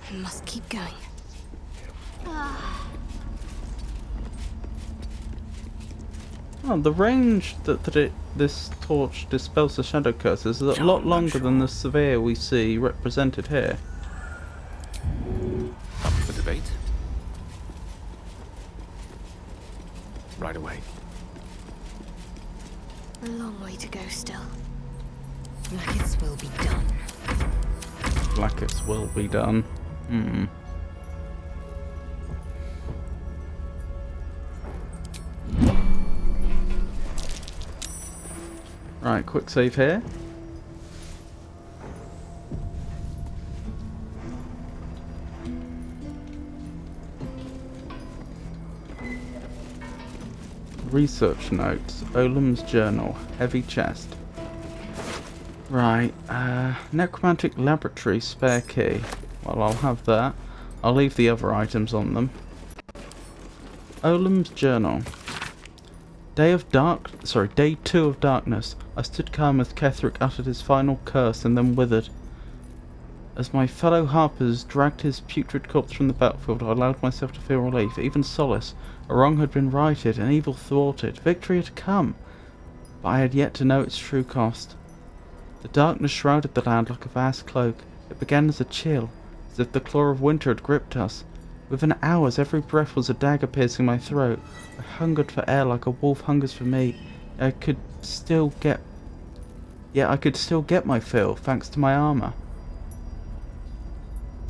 I must keep going. Oh, the range this torch dispels the shadow curses is a lot longer than the sphere we see represented here. Up for debate? Right away. A long way to go still. Blackets will be done. Blackets will be done. Hmm. Right, quick save here. Research notes. Olam's journal. Heavy chest. Right, necromantic laboratory spare key. Well, I'll have that. I'll leave the other items on them. Olam's journal. Day 2 of darkness. I stood calm as Ketheric uttered his final curse and then withered. As my fellow harpers dragged his putrid corpse from the battlefield, I allowed myself to feel relief, even solace. A wrong had been righted, an evil thwarted, victory had come, but I had yet to know its true cost. The darkness shrouded the land like a vast cloak. It began as a chill, as if the claw of winter had gripped us. Within hours, every breath was a dagger piercing my throat. I hungered for air like a wolf hungers for meat. I could still get my fill, thanks to my armour.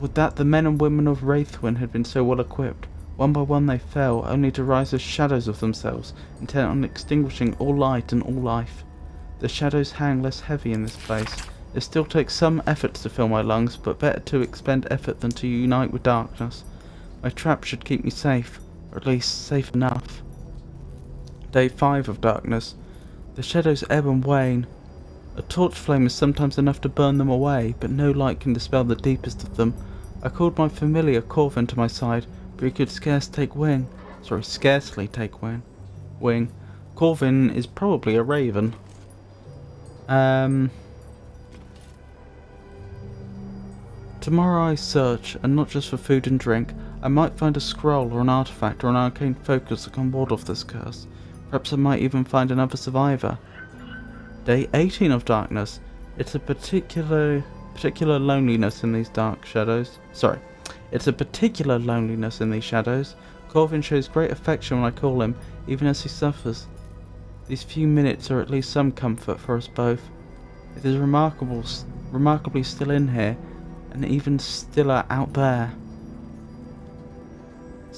Would that the men and women of Wraithwyn had been so well equipped. One by one they fell, only to rise as shadows of themselves, intent on extinguishing all light and all life. The shadows hang less heavy in this place. It still takes some efforts to fill my lungs, but better to expend effort than to unite with darkness. My trap should keep me safe, or at least safe enough. Day 5 of darkness. The shadows ebb and wane. A torch flame is sometimes enough to burn them away, but no light can dispel the deepest of them. I called my familiar Corvin to my side, but he could scarcely take wing. Corvin is probably a raven. Tomorrow I search, and not just for food and drink. I might find a scroll or an artifact or an arcane focus that can ward off this curse. Perhaps I might even find another survivor. Day 18 of darkness. It's a particular loneliness in these dark shadows. It's a particular loneliness in these shadows. Corvin shows great affection when I call him, even as he suffers. These few minutes are at least some comfort for us both. It is remarkably still in here, and even stiller out there.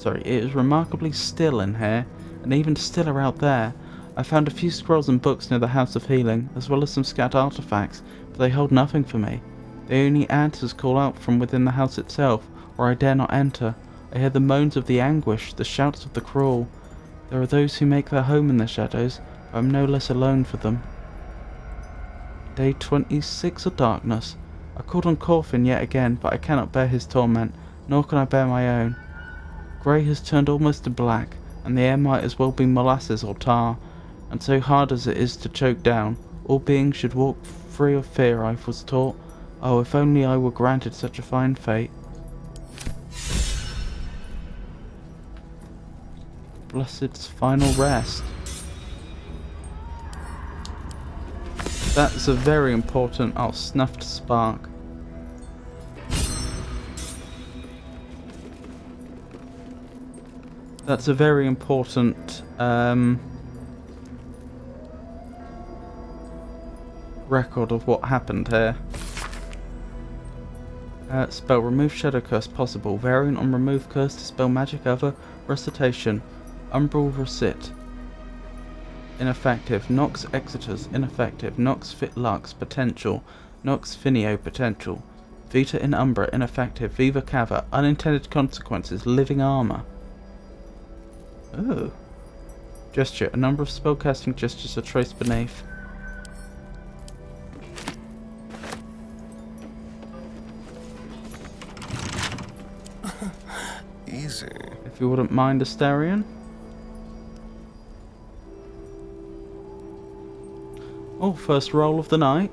It is remarkably still in here, and even stiller out there. I found a few scrolls and books near the House of Healing, as well as some scattered artifacts, but they hold nothing for me. The only answers call out from within the house itself, or I dare not enter. I hear the moans of the anguish, the shouts of the cruel. There are those who make their home in the shadows, but I am no less alone for them. Day 26 of darkness. I called on Corvin yet again, but I cannot bear his torment, nor can I bear my own. Grey has turned almost to black, and the air might as well be molasses or tar, and so hard as it is to choke down, all beings should walk free of fear, I was taught. Oh, if only I were granted such a fine fate. Blessed's final rest. That's a very important... snuffed spark. That's a very important record of what happened here. Spell remove shadow curse possible. Variant on remove curse to spell magic other recitation. Umbral recit. Ineffective. Nox exiters. Ineffective. Nox fit lux. Potential. Nox finio. Potential. Vita in umbra. Ineffective. Viva cava. Unintended consequences. Living armor. Oh. Gesture. A number of spellcasting gestures are traced beneath. Easy. If you wouldn't mind, Astarion. Oh, first roll of the night.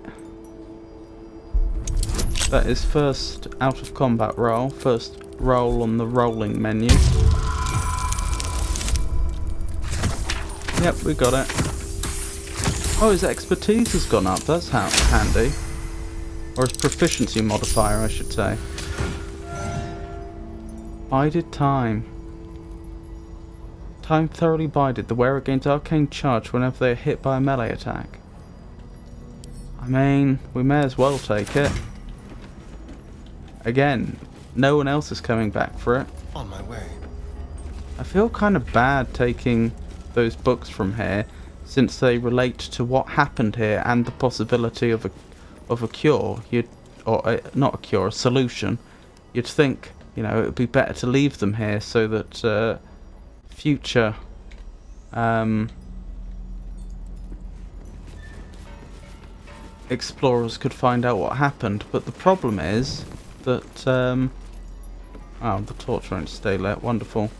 That is first out of combat roll. First roll on the rolling menu. Yep, we got it. Oh, his expertise has gone up. That's handy. Or his proficiency modifier, I should say. Bided time. Time thoroughly bided. The wearer gains arcane charge whenever they are hit by a melee attack. I mean, we may as well take it. Again, no one else is coming back for it. On my way. I feel kind of bad taking those books from here, since they relate to what happened here and the possibility of a cure. Not a cure, a solution. You'd think, you know, it would be better to leave them here so that future explorers could find out what happened. But the problem is that oh, the torch won't stay lit. Wonderful.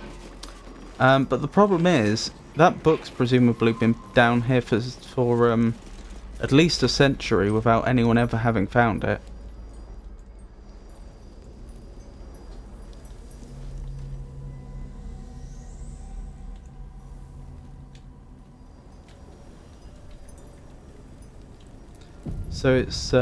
But the problem is that book's presumably been down here for at least a century without anyone ever having found it. So it's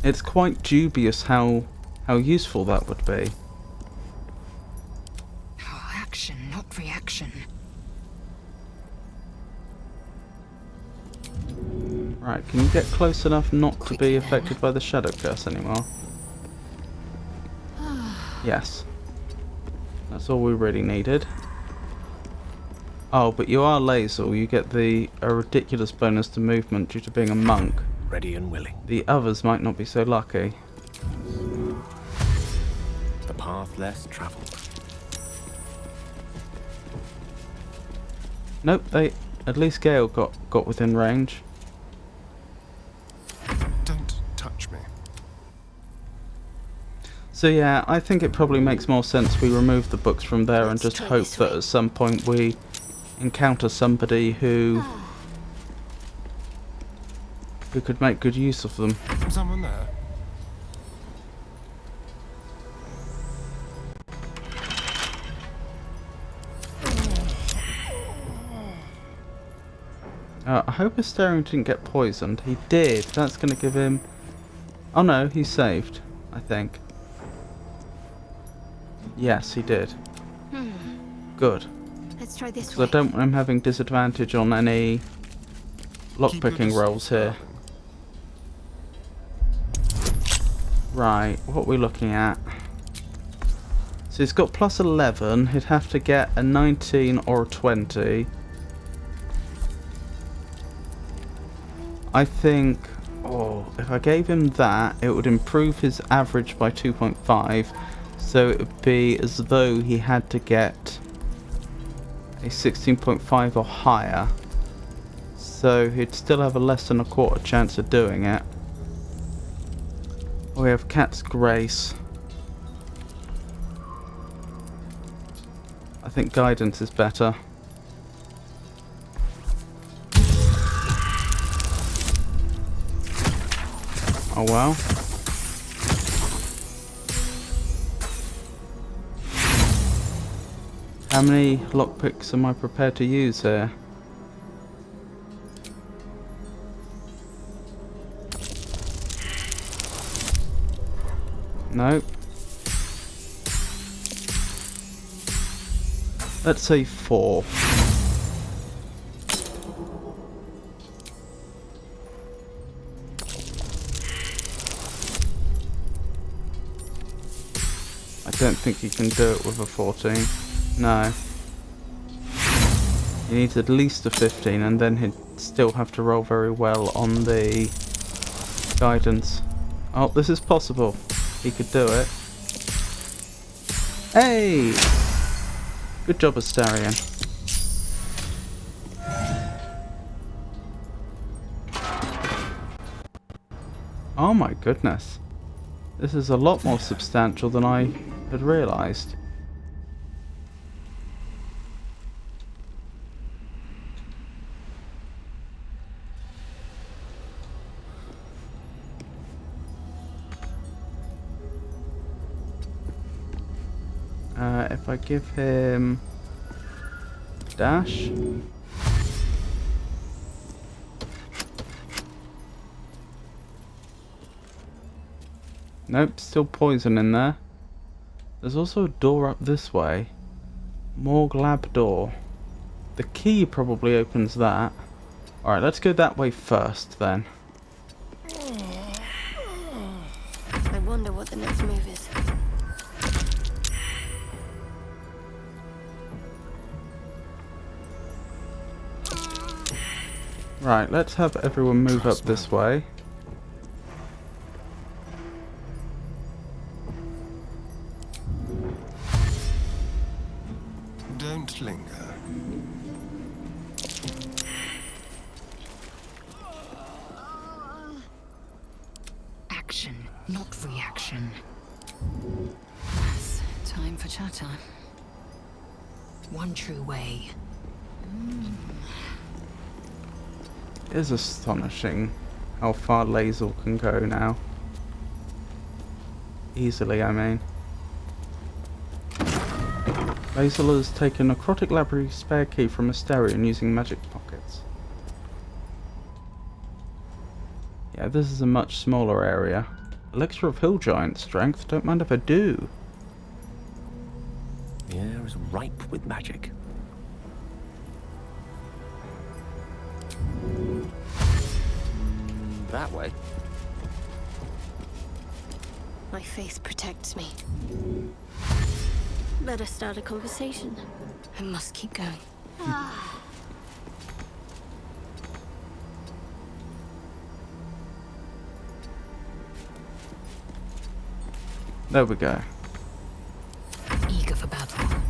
it's quite dubious how useful that would be. Oh, action, not reaction. Right, can you get close enough not to be affected by the shadow curse anymore? Yes. That's all we really needed. Oh, but you are Lazel. You get a ridiculous bonus to movement due to being a monk. Ready and willing. The others might not be so lucky. The path less traveled. Nope, at least Gale got within range. Don't touch me. So yeah, I think it probably makes more sense we remove the books from there and Let's just try hope this that way. at some point we encounter somebody who could make good use of them. Someone there? I hope Asterion didn't get poisoned. He did. That's going to give him... Oh no, he's saved, I think. Yes, he did. Good. Let's try this Because way. I don't want him having disadvantage on any lockpicking rolls here. Right, what are we looking at? So he's got plus 11. He'd have to get a 19 or a 20. I think, if I gave him that, it would improve his average by 2.5. So it would be as though he had to get a 16.5 or higher. So he'd still have a less than a quarter chance of doing it. We have Cat's Grace. I think Guidance is better. Oh well. How many lockpicks am I prepared to use here? Nope. Let's say 4. I don't think you can do it with a 14. No. He needs at least a 15 and then he'd still have to roll very well on the guidance. Oh, this is possible. He could do it. Hey! Good job, Asterion. Oh my goodness. This is a lot more substantial than I had realised. If I give him dash. Nope, still poison in there. There's also a door up this way. Morgue lab door. The key probably opens that. Alright, let's go that way first then. I wonder what the next move is. Right, let's have everyone move up this way. Don't linger. Action, not reaction. Yes, time for chatter. One true way. It is astonishing how far Lae'zel can go now. Easily, I mean. Lae'zel has taken a necrotic library spare key from Asterion using magic pockets. Yeah, this is a much smaller area. Elixir of Hill Giant strength, don't mind if I do. The air is ripe with magic. That way. My faith protects me. Better start a conversation. I must keep going. There we go. Eager for battle.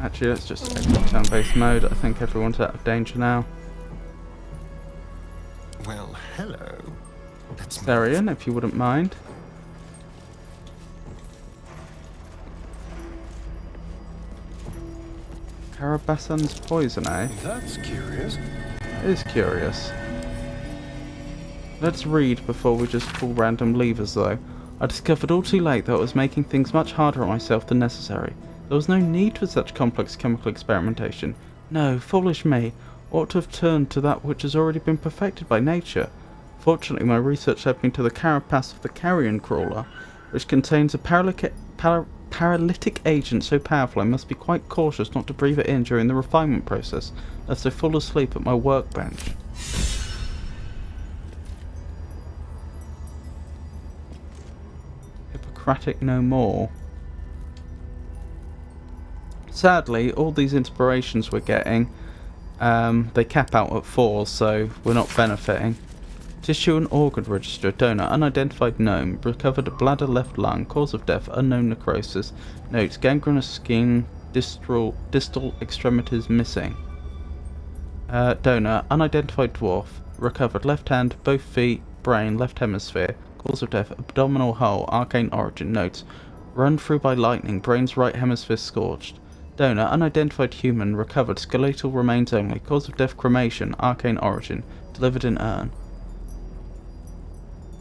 Actually, let's just exit turn-based mode. I think everyone's out of danger now. Well, hello. Let's move. Asterion, if you wouldn't mind. Karabasan's poison, eh? That's curious. It is curious. Let's read before we just pull random levers though. I discovered all too late that I was making things much harder on myself than necessary. There was no need for such complex chemical experimentation. No, foolish me. Ought to have turned to that which has already been perfected by nature. Fortunately, my research led me to the carapace of the carrion crawler, which contains a paralytic agent so powerful I must be quite cautious not to breathe it in during the refinement process, lest I fall asleep at my workbench. Hippocratic no more. Sadly, all these inspirations we're getting, they cap out at 4, so we're not benefiting. Tissue and organ register, donor, unidentified gnome, recovered bladder, left lung, cause of death, unknown necrosis, notes, gangrenous skin, distal extremities missing. Donor, unidentified dwarf, recovered left hand, both feet, brain, left hemisphere, cause of death, abdominal hole, arcane origin, notes, run through by lightning, brain's right hemisphere scorched. Donor, unidentified human, recovered skeletal remains only, cause of death cremation, arcane origin, delivered in urn.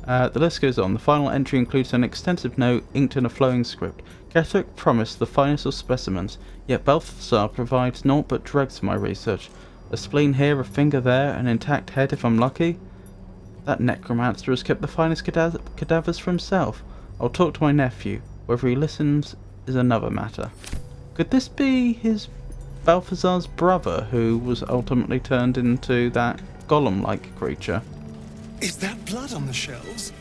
The list goes on. The final entry includes an extensive note inked in a flowing script. Ketheric promised the finest of specimens, yet Balthasar provides naught but dregs for my research. A spleen here, a finger there, an intact head if I'm lucky. That necromancer has kept the finest cadavers for himself. I'll talk to my nephew. Whether he listens is another matter. Could this be his Balthazar's brother, who was ultimately turned into that golem-like creature? Is that blood on the shelves?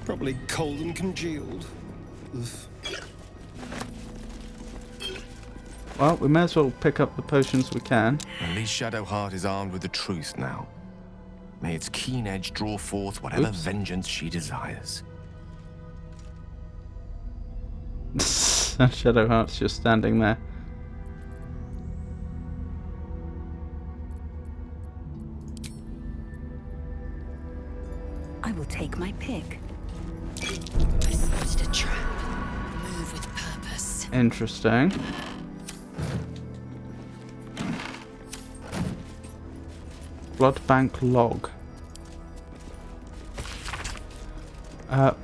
Probably cold and congealed. Oof. Well, we may as well pick up the potions we can. At least Shadowheart is armed with the truth now. May its keen edge draw forth whatever vengeance she desires. Shadowheart's just standing there. I will take my pick. Interesting. Blood bank log.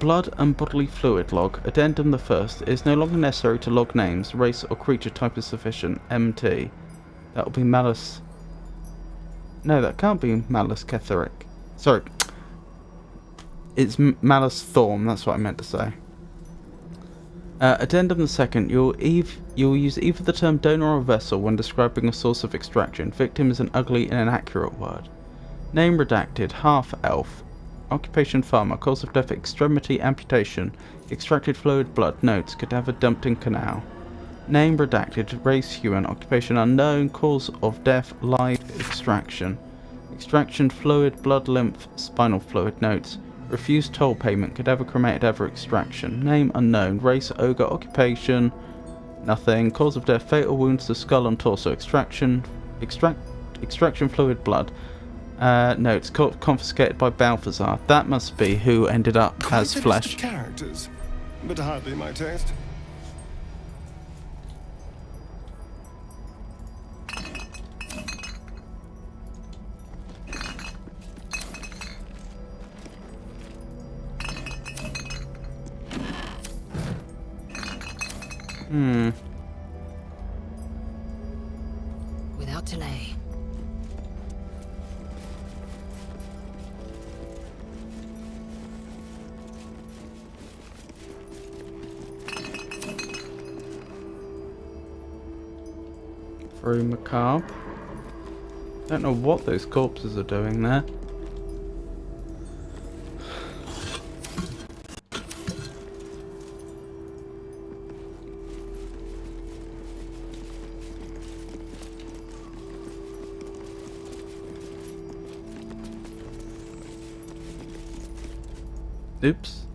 Blood and bodily fluid log. Addendum the first. It is no longer necessary to log names. Race or creature type is sufficient. MT. That will be Malus. No, that can't be Malus Catheric. Sorry. It's Malus Thorm, that's what I meant to say. Addendum the second. You'll use either the term donor or vessel when describing a source of extraction. Victim is an ugly and inaccurate word. Name redacted. Half elf. Occupation farmer. Cause of death extremity amputation. Extracted fluid blood. Notes. Cadaver dumped in canal. Name redacted. Race human. Occupation unknown. Cause of death live extraction. Extraction fluid blood lymph spinal fluid. Notes. Refused toll payment. Cadaver cremated ever extraction. Name unknown. Race ogre. Occupation nothing. Cause of death fatal wounds to skull and torso. Extraction fluid blood. Notes. Confiscated by Balthazar. That must be who ended up as Quite a flesh. list of characters, but hardly my taste. Without delay. Very macabre. Don't know what those corpses are doing there. Oops.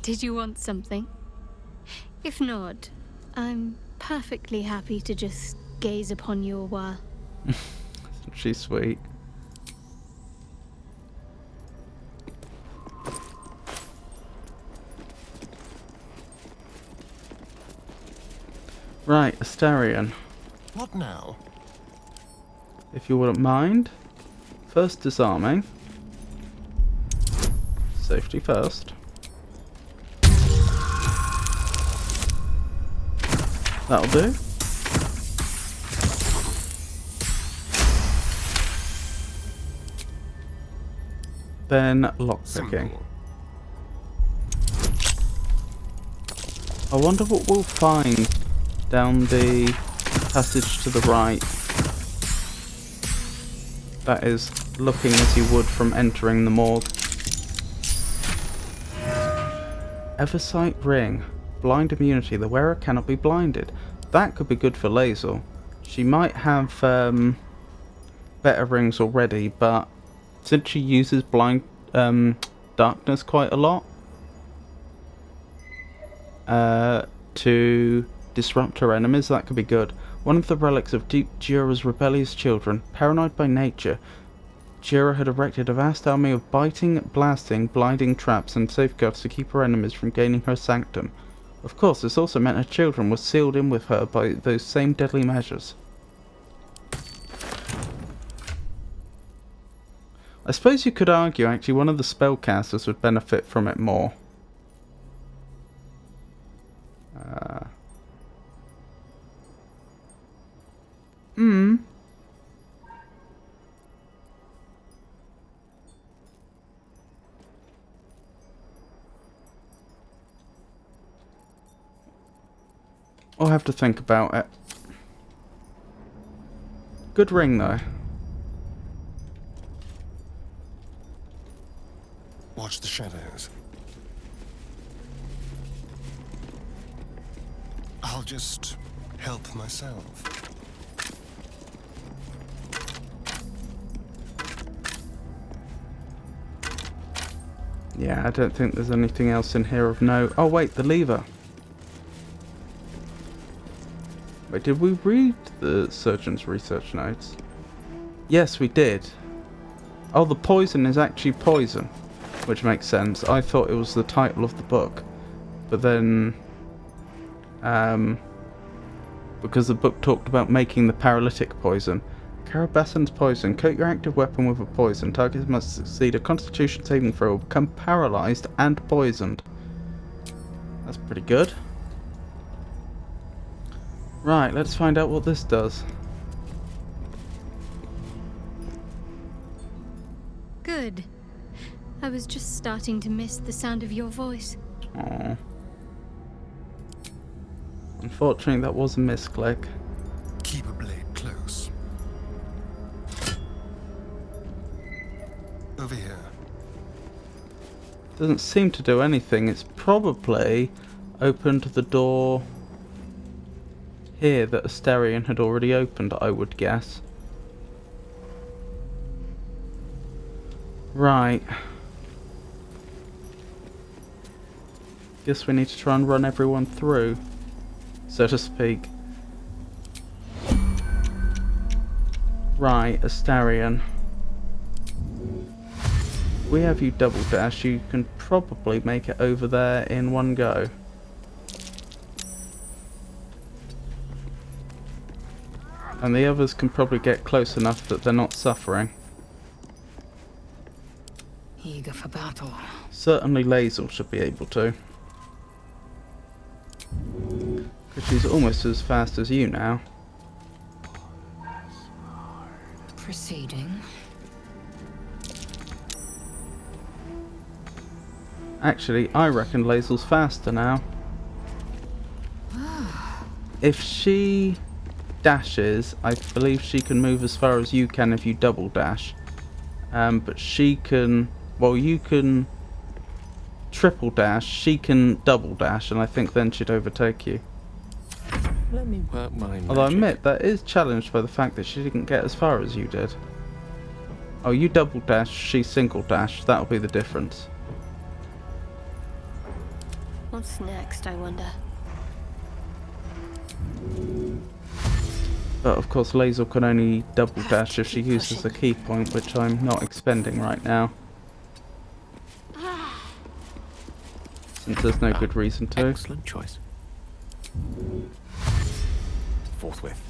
Did you want something? If not, I'm perfectly happy to just gaze upon you a while. She's sweet. Right, Astarion. What now? If you wouldn't mind. First disarming. Safety first. That'll do. Then lockpicking. Simple. I wonder what we'll find down the passage to the right. That is looking as you would from entering the morgue. Eversight ring. Blind immunity. The wearer cannot be blinded. That could be good for Lae'zel. She might have better rings already, but since she uses blind darkness quite a lot to disrupt her enemies, that could be good. One of the relics of Duke Jura's rebellious children. Paranoid by nature, Jura had erected a vast army of biting, blasting, blinding traps and safeguards to keep her enemies from gaining her sanctum. Of course, this also meant her children were sealed in with her by those same deadly measures. I suppose you could argue actually one of the spellcasters would benefit from it more. I'll have to think about it. Good ring though. Watch the shadows. I'll just help myself. Yeah, I don't think there's anything else in here of note. Oh wait, the lever. Wait, did we read the surgeon's research notes? Yes, we did. Oh, the poison is actually poison, which makes sense. I thought it was the title of the book, but then because the book talked about making the paralytic poison. Carabasan's poison. Coat your active weapon with a poison. Targets must succeed a constitution saving throw or become paralyzed and poisoned. That's pretty good. Right, let's find out what this does. Good. I was just starting to miss the sound of your voice. Aww. Unfortunately, that was a misclick. Keep a blade close. Over here. Doesn't seem to do anything. It's probably opened the door here that Asterion had already opened, I would guess. Right. Guess we need to try and run everyone through, so to speak. Right, Asterion. We have you double dash. You can probably make it over there in one go. And the others can probably get close enough that they're not suffering. Eager for battle. Certainly Lae'zel should be able to. Because she's almost as fast as you now. Proceeding. Actually, I reckon Lae'zel's faster now. If she dashes, I believe she can move as far as you can if you double dash. But she can... Well, you can triple dash, she can double dash, and I think then she'd overtake you. Let me work my magic. Although I admit, that is challenged by the fact that she didn't get as far as you did. Oh, you double dash, she single dash, that'll be the difference. What's next, I wonder? But of course Lae'zel can only double dash if she uses the key point, which I'm not expending right now. Since there's no good reason to. Excellent choice. Forthwith.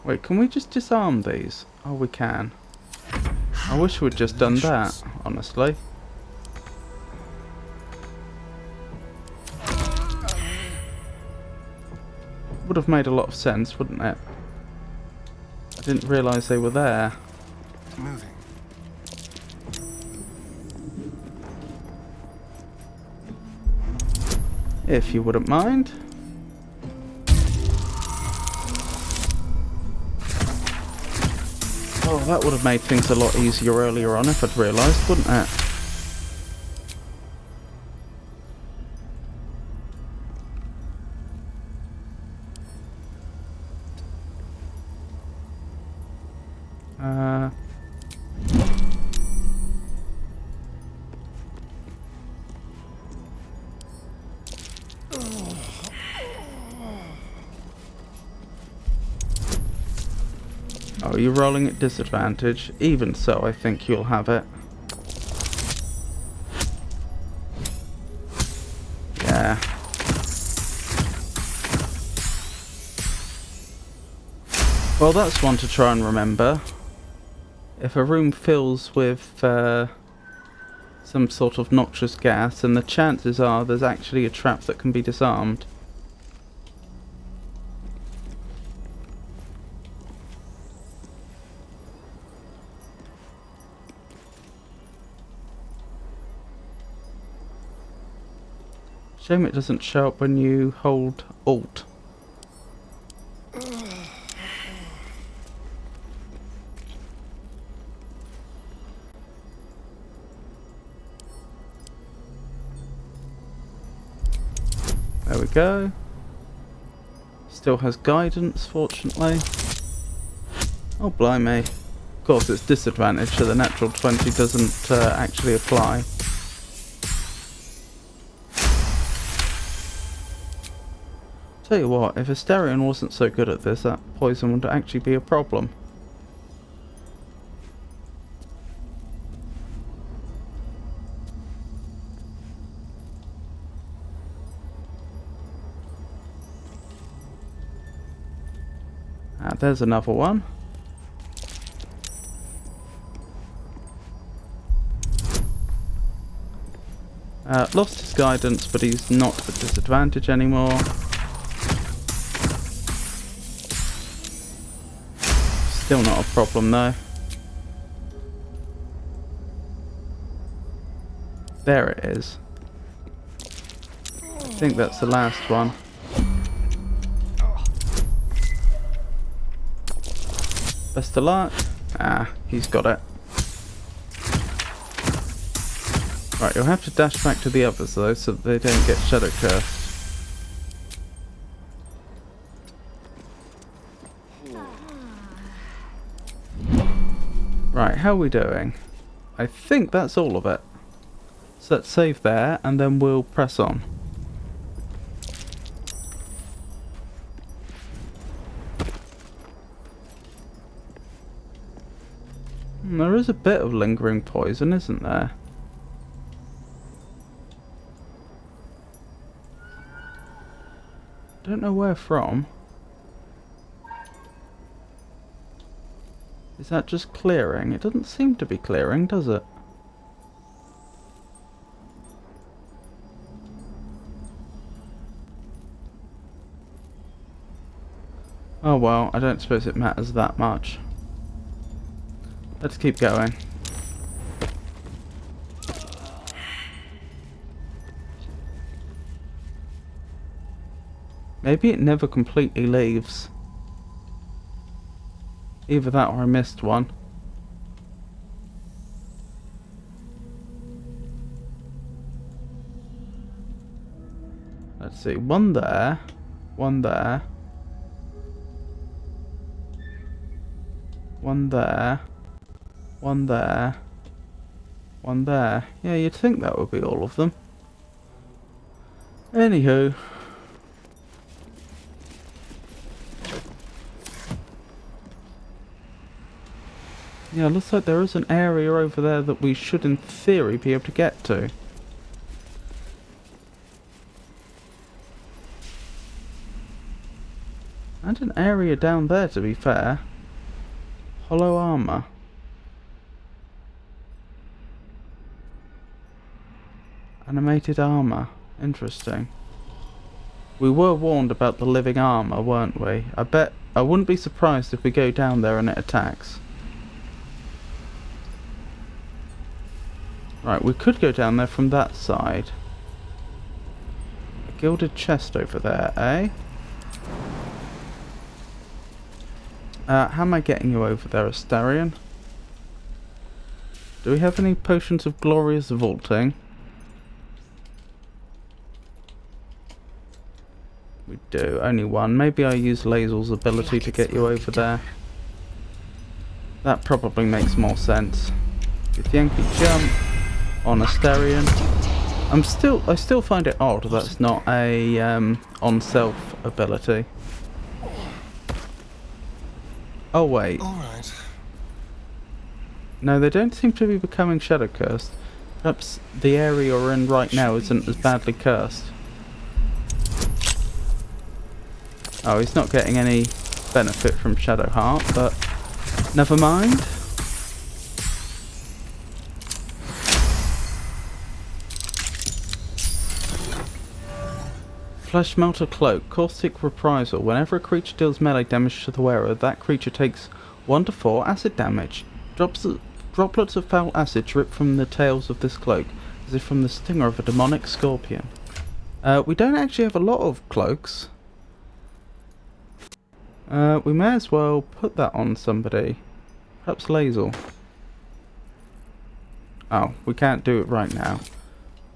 Wait, can we just disarm these? Oh, we can. I wish we'd just done that, honestly. Would have made a lot of sense, wouldn't it? I didn't realise they were there. Moving. If you wouldn't mind. Oh, that would have made things a lot easier earlier on if I'd realised, wouldn't it? Oh, you're rolling at disadvantage. Even so, I think you'll have it. Yeah. Well, that's one to try and remember. If a room fills with some sort of noxious gas, then the chances are there's actually a trap that can be disarmed. Shame it doesn't show up when you hold Alt. There we go. Still has guidance, fortunately. Oh, blimey. Of course, it's disadvantage, so the natural 20 doesn't actually apply. Tell you what, if Asterion wasn't so good at this, that poison would actually be a problem. Right, there's another one. Lost his guidance, but he's not at a disadvantage anymore. Still not a problem though. There it is. I think that's the last one. Best of luck. Ah, he's got it. Right, you'll have to dash back to the others though, so that they don't get shadow cursed. Right, how are we doing? I think that's all of it. So let's save there, and then we'll press on. There is a bit of lingering poison, isn't there? Don't know where from. Is that just clearing? It doesn't seem to be clearing, does it? Oh well, I don't suppose it matters that much. Let's keep going. Maybe it never completely leaves. Either that or I missed one. Let's see, one there, one there, one there, one there, one there. Yeah, you'd think that would be all of them. Anywho. Yeah, looks like there is an area over there that we should in theory be able to get to. And an area down there, to be fair. Hollow armor. Animated armor. Interesting. We were warned about the living armor, weren't we? I wouldn't be surprised if we go down there and it attacks. Right, we could go down there from that side. A gilded chest over there, eh? How am I getting you over there, Astarion? Do we have any potions of glorious vaulting? We do, only one. Maybe I use Lazel's ability to get you over there. That probably makes more sense. With Yankee jump on Astarion. I still find it odd that's not a on self ability. Oh wait. Alright. No, they don't seem to be becoming shadow cursed. Perhaps the area we're in right now isn't as badly cursed. Oh, he's not getting any benefit from Shadow Heart, but never mind. Flesh Melter Cloak. Caustic Reprisal. Whenever a creature deals melee damage to the wearer, that creature takes 1 to 4 acid damage. Droplets of foul acid drip from the tails of this cloak, as if from the stinger of a demonic scorpion. We don't actually have a lot of cloaks. We may as well put that on somebody. Perhaps Lazel. Oh, we can't do it right now.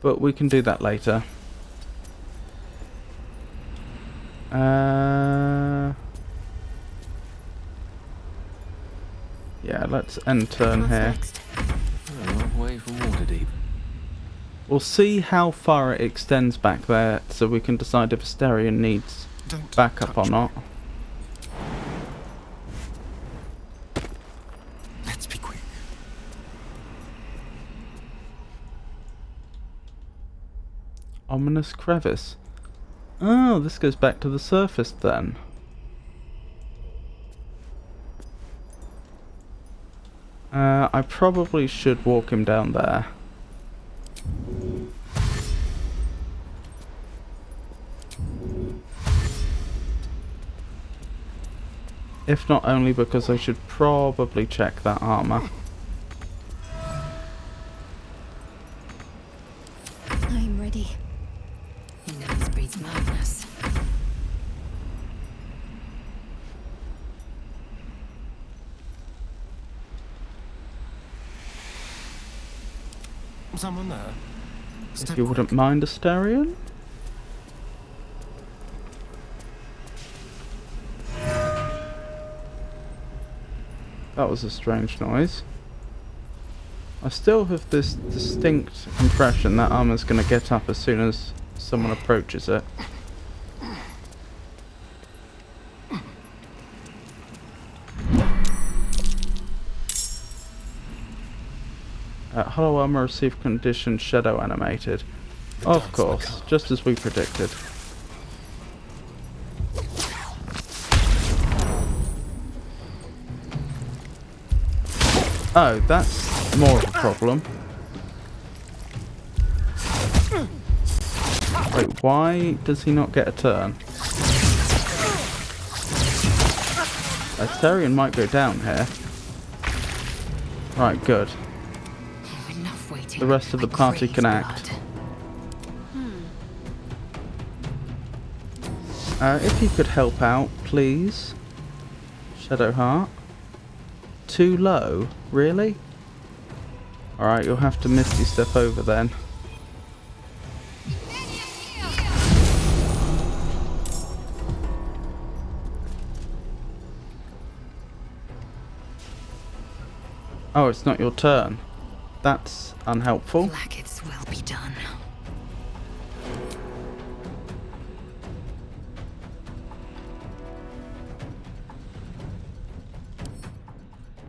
But we can do that later. Yeah, let's end turn here. A long way from Waterdeep. We'll see how far it extends back there, so we can decide if Astarion needs backup or not. Let's be quick. Ominous crevice. Oh, this goes back to the surface then. I probably should walk him down there. If not only because I should probably check that armor. I'm ready. He knows breeds madness. Someone there? If you wouldn't mind, Asterion? That was a strange noise. I still have this distinct impression that armor's going to get up as soon as someone approaches it. Hollow armor received condition shadow animated. Of course, just as we predicted. Oh, that's more of a problem. Wait, why does he not get a turn? Asterion might go down here. Right, good. Enough waiting. The rest of the I party crave can act. blood. If you could help out, please. Shadowheart. Too low? Really? Alright, you'll have to Misty Step over then. Oh, it's not your turn. That's unhelpful. Blackets will be done.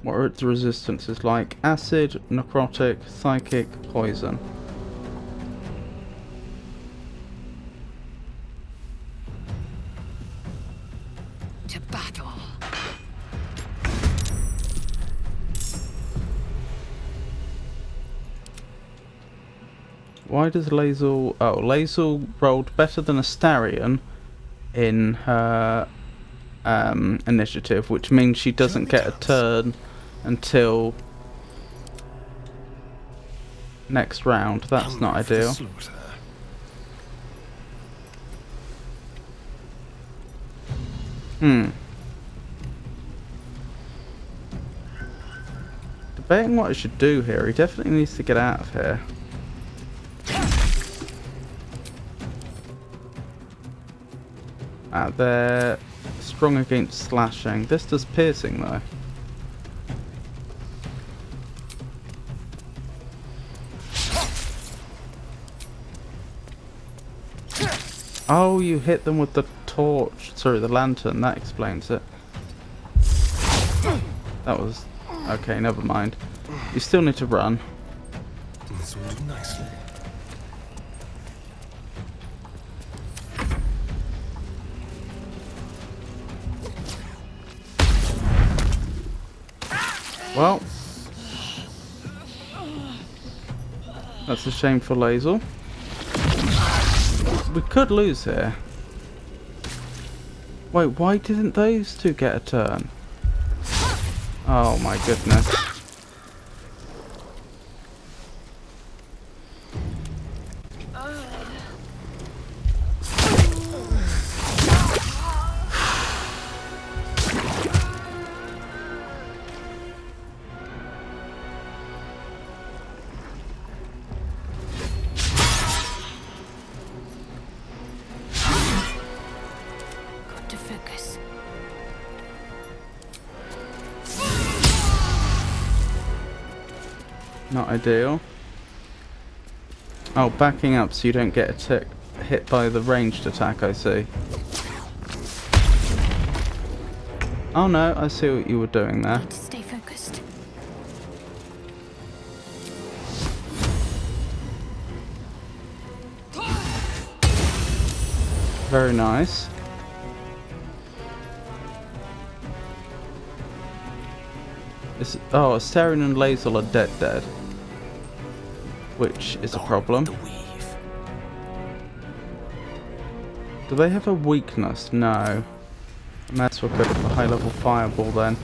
What are its resistances like? Acid, necrotic, psychic, poison. To battle. Why does Lae'zel... Oh, Lae'zel rolled better than Astarion in her initiative, which means she doesn't get a turn until next round. That's not ideal. Debating what I should do here. He definitely needs to get out of here. They're strong against slashing. This does piercing though. Oh, you hit them with the torch. Sorry, the lantern. That explains it. That was... Okay, never mind. You still need to run. This will do nicely. Well, that's a shame for Lae'zel. We could lose here. Wait, why didn't those two get a turn? Oh my goodness. Got to focus. Not ideal. Oh, backing up so you don't get hit by the ranged attack, I see. Oh no, I see what you were doing there. Need to stay focused. Very nice. Oh, Astarion and Lae'zel are dead. Which is a problem. Do they have a weakness? No. I might as well go for the high level fireball then.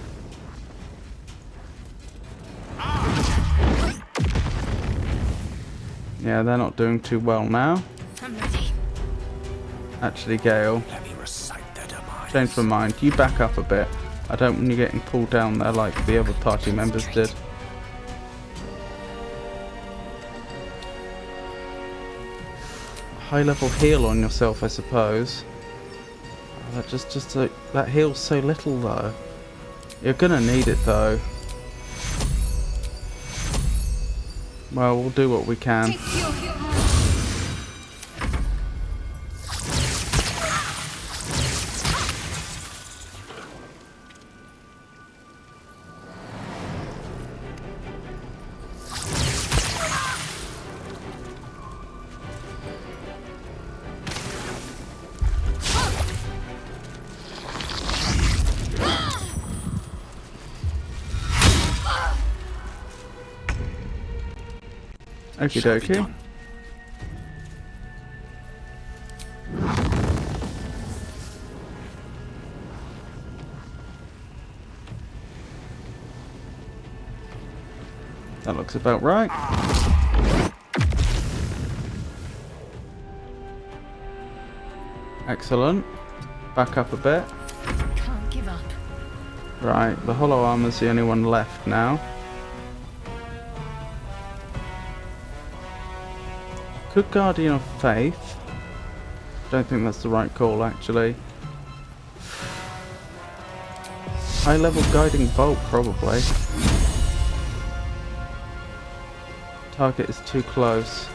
Yeah, they're not doing too well now. I'm ready. Actually, Gale, Let me recite their demise. change my mind. You back up a bit. I don't want you getting pulled down there like the other party members did. High level heal on yourself, I suppose. Oh, that heals so little though. You're gonna need it though. Well, we'll do what we can. Okie dokie. That looks about right. Excellent. Back up a bit. Can't give up. Right, the hollow armor's the only one left now. Good Guardian of Faith. Don't think that's the right call actually. High level Guiding Bolt probably. Target is too close.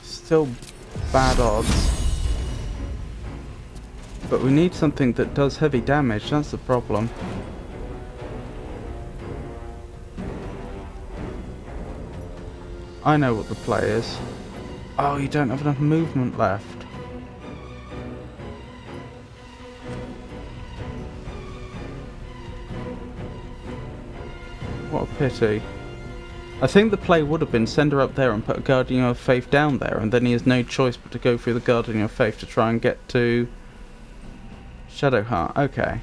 Still bad odds. But we need something that does heavy damage, that's the problem. I know what the play is. Oh, you don't have enough movement left. What a pity. I think the play would have been send her up there and put a Guardian of Faith down there, and then he has no choice but to go through the Guardian of Faith to try and get to Shadowheart. Okay.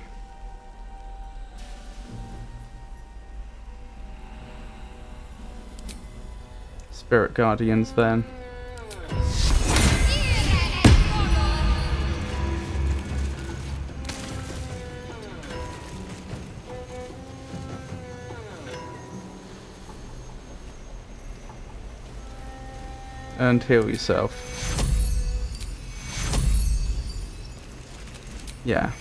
Spirit Guardians then. And heal yourself. Yeah.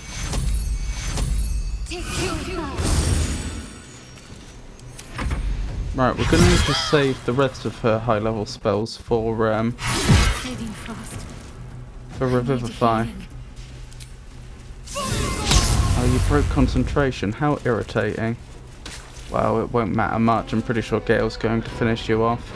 Right, we're gonna need to save the rest of her high level spells for Revivify. Oh, you broke concentration. How irritating. Well, it won't matter much. I'm pretty sure Gale's going to finish you off.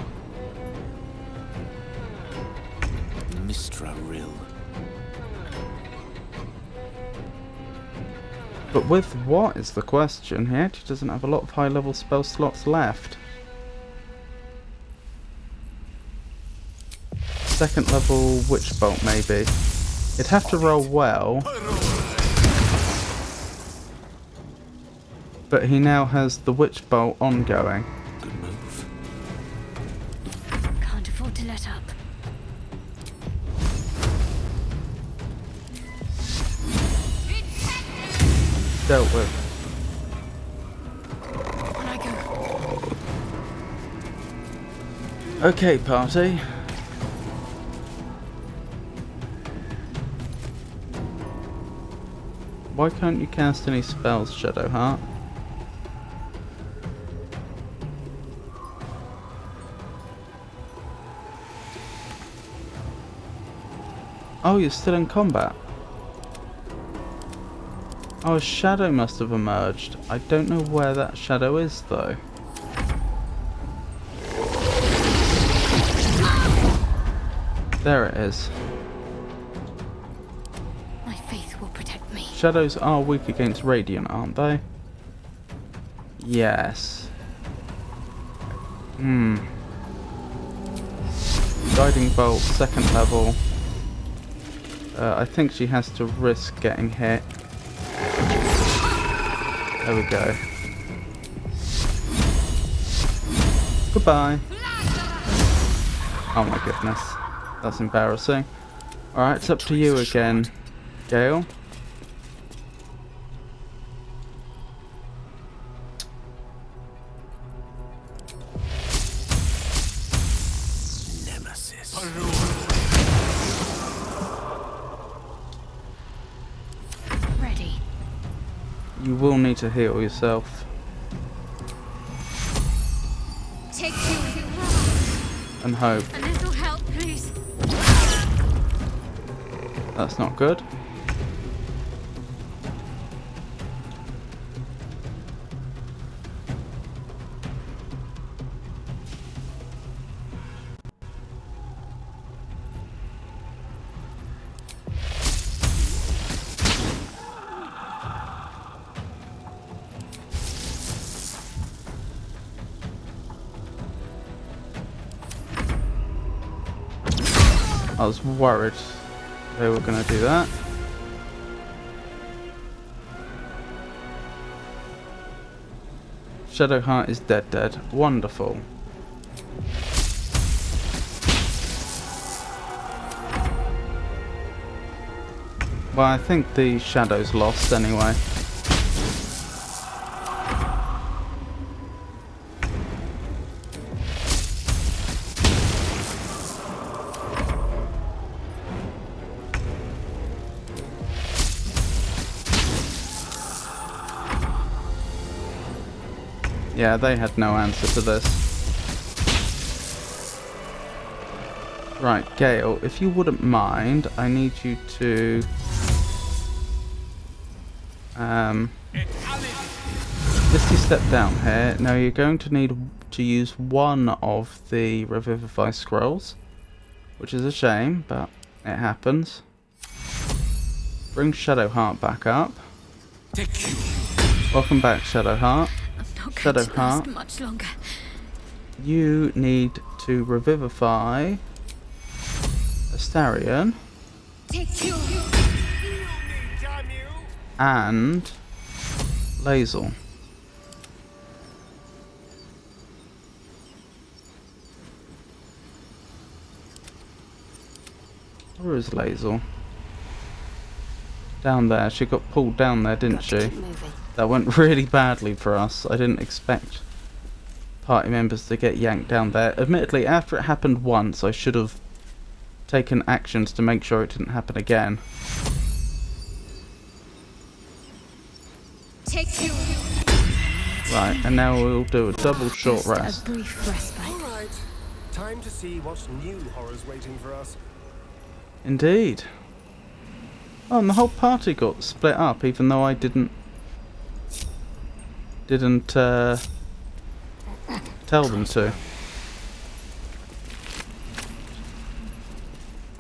But with what is the question? He actually doesn't have a lot of high level spell slots left. Second level Witch Bolt maybe. It'd have to roll well. But he now has the Witch Bolt ongoing. Good move. Can't afford to let up. Dealt with. On I go. Okay, party. Why can't you cast any spells, Shadowheart? Oh, you're still in combat. Oh, a shadow must have emerged. I don't know where that shadow is, though. There it is. My faith will protect me. Shadows are weak against radiant, aren't they? Yes. Guiding bolt, second level. I think she has to risk getting hit. There we go. Goodbye. Oh my goodness. That's embarrassing. Alright, it's up to you again, Gale. Nemesis. Ready. You will need to heal yourself. Take you And hope. a little help, please. That's not good. I was worried they were going to do that. Shadowheart is dead. Wonderful. Well, I think the Shadow's lost anyway. Yeah, they had no answer to this. Right, Gale, if you wouldn't mind, I need you to... Misty step down here. Now you're going to need to use one of the Revivify scrolls, which is a shame, but it happens. Bring Shadowheart back up. Welcome back, Shadowheart. Not going to last Shadowheart, much longer. you need to revivify Astarion Take you. and Lae'zel. Where is Lae'zel? Down there. She got pulled down there, didn't she? Keep moving. That went really badly for us. I didn't expect party members to get yanked down there. Admittedly, after it happened once, I should have taken actions to make sure it didn't happen again. Take you. Right, and now we'll do a double short Just rest. a brief respite. All right. Time to see what new horrors waiting for us. Indeed. Oh, and the whole party got split up, even though I didn't tell them to.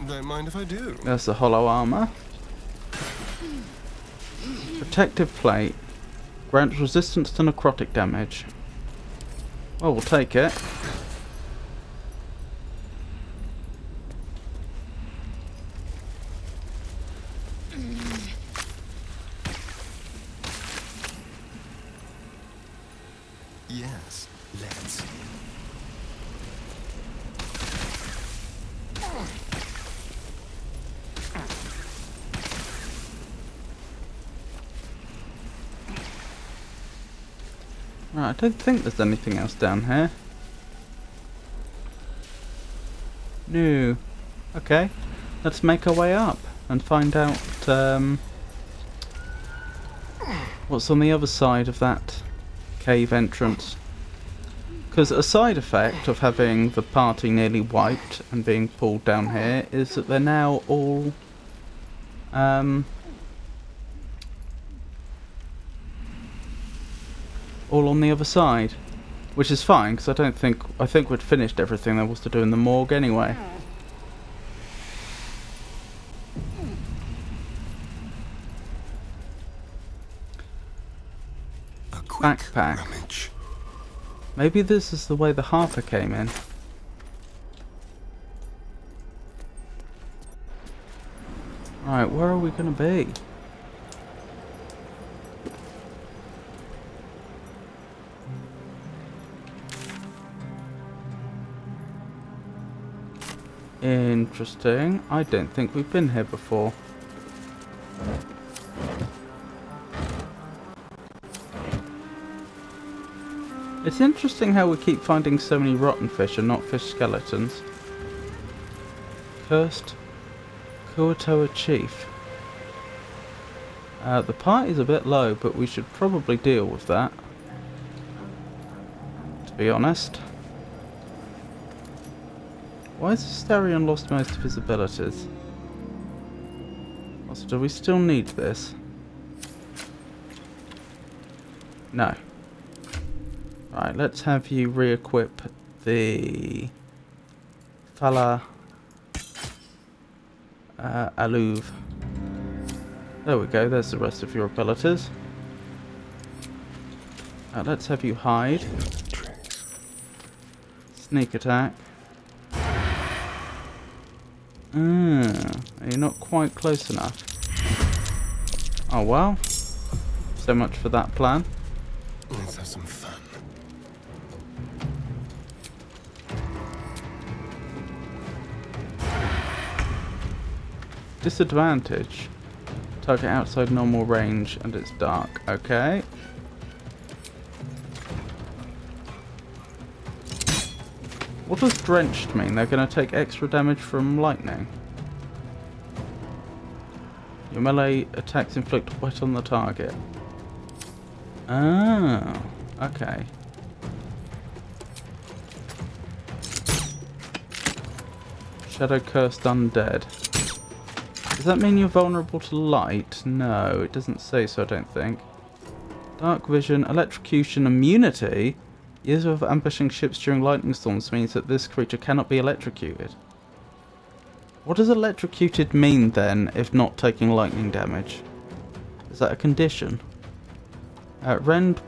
Don't mind if I do. There's the hollow armor. Protective plate. Grants resistance to necrotic damage. Well, we'll take it. Yes, let's. Right, I don't think there's anything else down here. No. Okay, let's make our way up and find out what's on the other side of that cave entrance. Because a side effect of having the party nearly wiped and being pulled down here is that they're now all all on the other side, which is fine because I think we'd finished everything there was to do in the morgue anyway. backpack. Rummage. Maybe this is the way the harper came in. Right, where are we going to be? Interesting. I don't think we've been here before. It's interesting how we keep finding so many rotten fish and not fish skeletons. Cursed Kuatoa Chief. The party's a bit low, but we should probably deal with that, to be honest. Why has Asterion lost most of his abilities? Also, do we still need this? No. Right, let's have you re-equip the Fala Aluve. There we go, there's the rest of your abilities. Let's have you hide. Sneak attack. You're not quite close enough. Oh well. So much for that plan. Let's have some fun. Disadvantage. Target outside normal range and it's dark. Okay. What does drenched mean? They're going to take extra damage from lightning. Your melee attacks inflict wet on the target. Oh, okay. Shadow Cursed Undead. Does that mean you're vulnerable to light? No, it doesn't say so, I don't think. Dark Vision, Electrocution, Immunity. Years of ambushing ships during lightning storms means that this creature cannot be electrocuted. What does electrocuted mean then, if not taking lightning damage? Is that a condition? Rend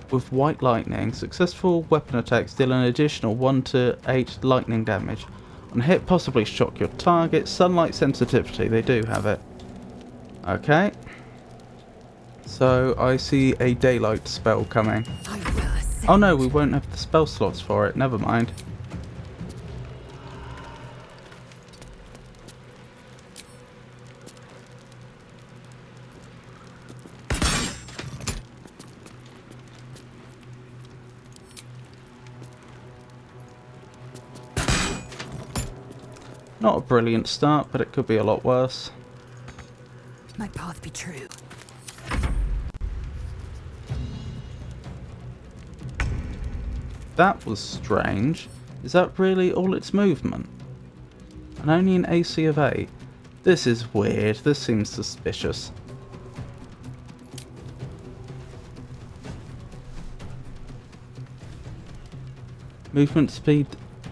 with white lightning. Successful weapon attacks deal an additional 1 to 8 lightning damage. On hit, possibly shock your target. Sunlight sensitivity, they do have it. Okay. So, I see a daylight spell coming. Oh no, we won't have the spell slots for it, never mind. Not a brilliant start, but it could be a lot worse. My path be true. That was strange. Is that really all its movement? And only an AC of 8? This is weird. This seems suspicious. Movement speed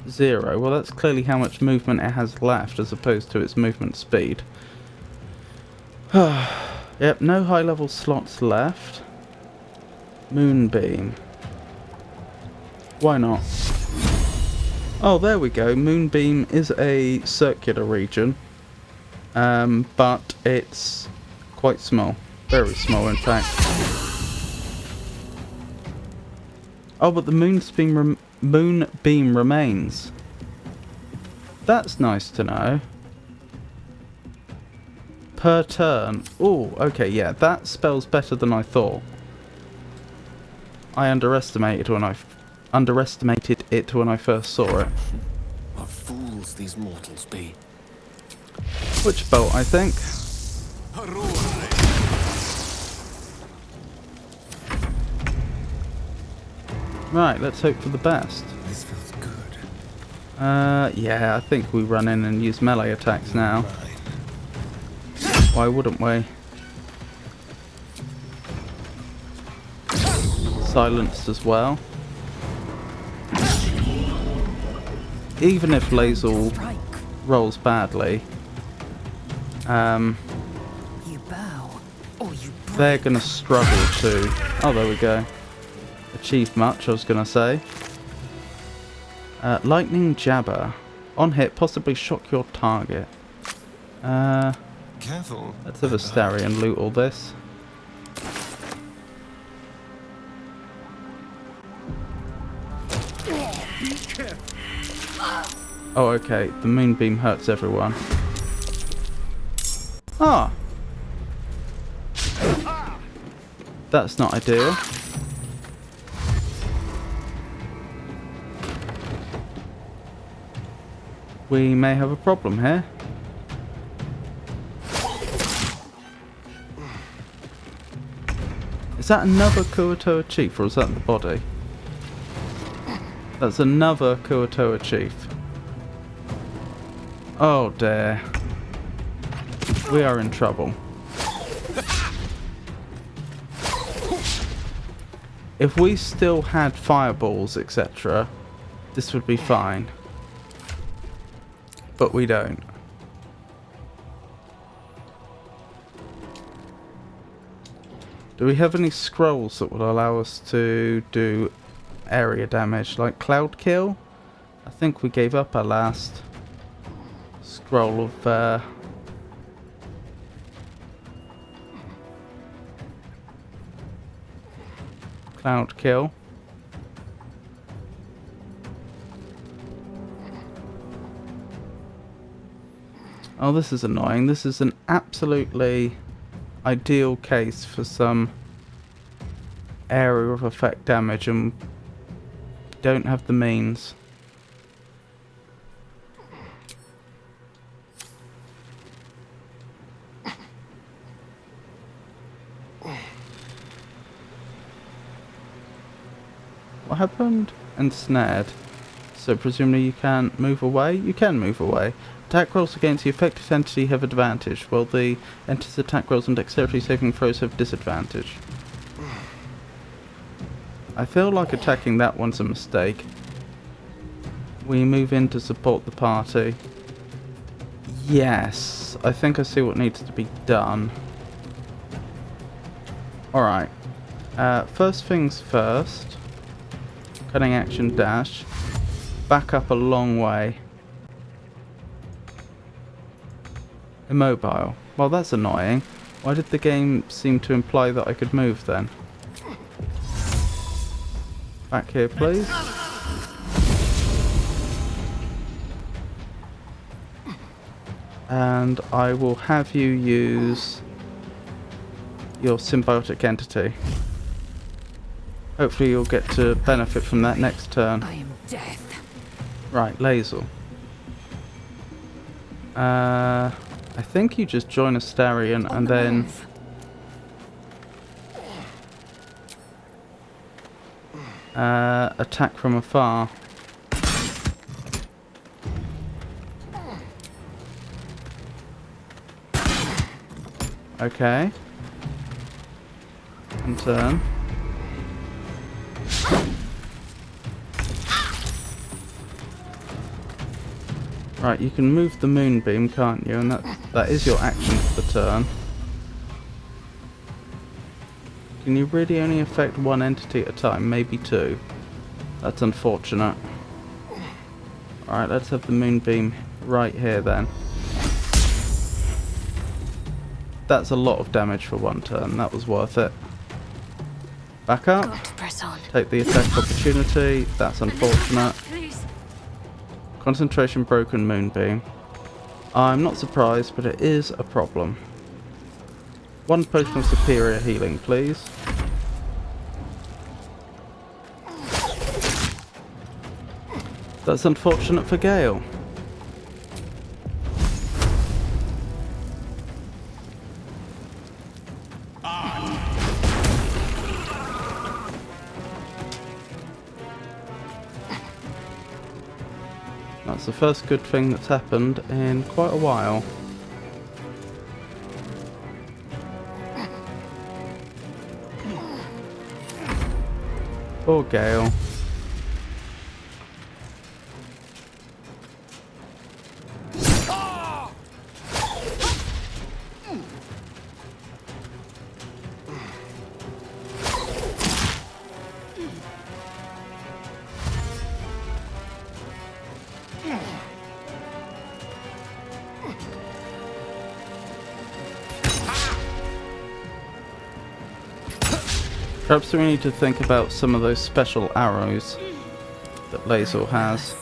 0. Well, that's clearly how much movement it has left as opposed to its movement speed. Yep, no high level slots left. Moonbeam. Why not? Oh, there we go. Moonbeam is a circular region. But it's quite small. Very small, in fact. Oh, but the moonbeam remains. That's nice to know. Per turn. Oh, okay, yeah. That spell's better than I thought. I underestimated it when I first saw it. What fools these mortals be. Witch bolt, I think. Right, let's hope for the best. This feels good. Yeah, I think we run in and use melee attacks now. Why wouldn't we? Silenced as well. Even if Lae'zel rolls badly, You bow or you they're gonna struggle to... Oh, there we go. achieve much, I was going to say. Lightning Jabber. On hit, possibly shock your target. Careful. Let's have a starry and loot all this. Oh, okay. The moonbeam hurts everyone. Ah! That's not ideal. We may have a problem here. Is that another Kuatoa chief, or is that the body? That's another Kuatoa chief. Oh dear. We are in trouble. If we still had fireballs, etc., this would be fine. But we don't. Do we have any scrolls that would allow us to do area damage, like Cloud Kill? I think we gave up our last scroll of Cloud Kill. Oh, this is annoying. This is an absolutely ideal case for some area of effect damage, and don't have the means. What happened? Ensnared. So presumably you can't move away? You can move away. Attack rolls against the affected entity have advantage, while the entity's attack rolls and dexterity saving throws have disadvantage. I feel like attacking that one's a mistake. We move in to support the party. Yes, I think I see what needs to be done. Alright. First things first. Cutting action dash. Back up a long way. Immobile. Well, that's annoying. Why did the game seem to imply that I could move then? Back here, please. And I will have you use your symbiotic entity. Hopefully you'll get to benefit from that next turn. I am death. Right, Lazel. I think you just join Astarion and then... attack from afar. Okay. And turn. Right, you can move the moonbeam, can't you? And that is your action for the turn. Can you really only affect one entity at a time? Maybe two. That's unfortunate. Alright, let's have the moonbeam right here then. That's a lot of damage for one turn. That was worth it. Back up. Got to press on. Take the attack opportunity. That's unfortunate. Please. Concentration broken moonbeam. I'm not surprised, but it is a problem. One potion of superior healing, please. That's unfortunate for Gale. That's the first good thing that's happened in quite a while. Poor Gale. Perhaps we need to think about some of those special arrows that Lazel has.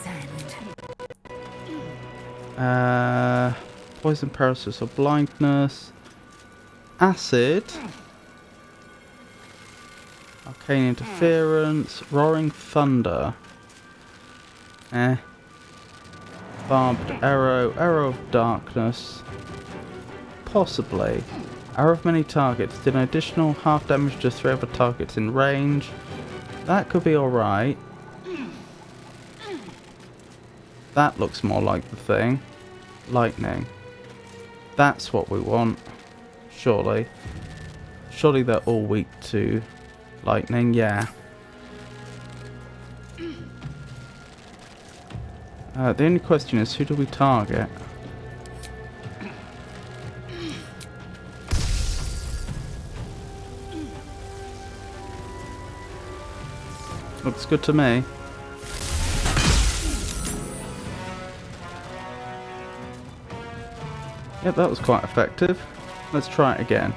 Poison, paralysis or blindness. Acid. Arcane interference. Roaring thunder. Barbed arrow. Arrow of darkness. Possibly. Arrow of many targets. Did an additional half damage to 3 other targets in range. That could be alright. That looks more like the thing. Lightning. That's what we want. Surely. Surely they're all weak to lightning, yeah. The only question is, who do we target? Looks good to me. Yep, that was quite effective. Let's try it again.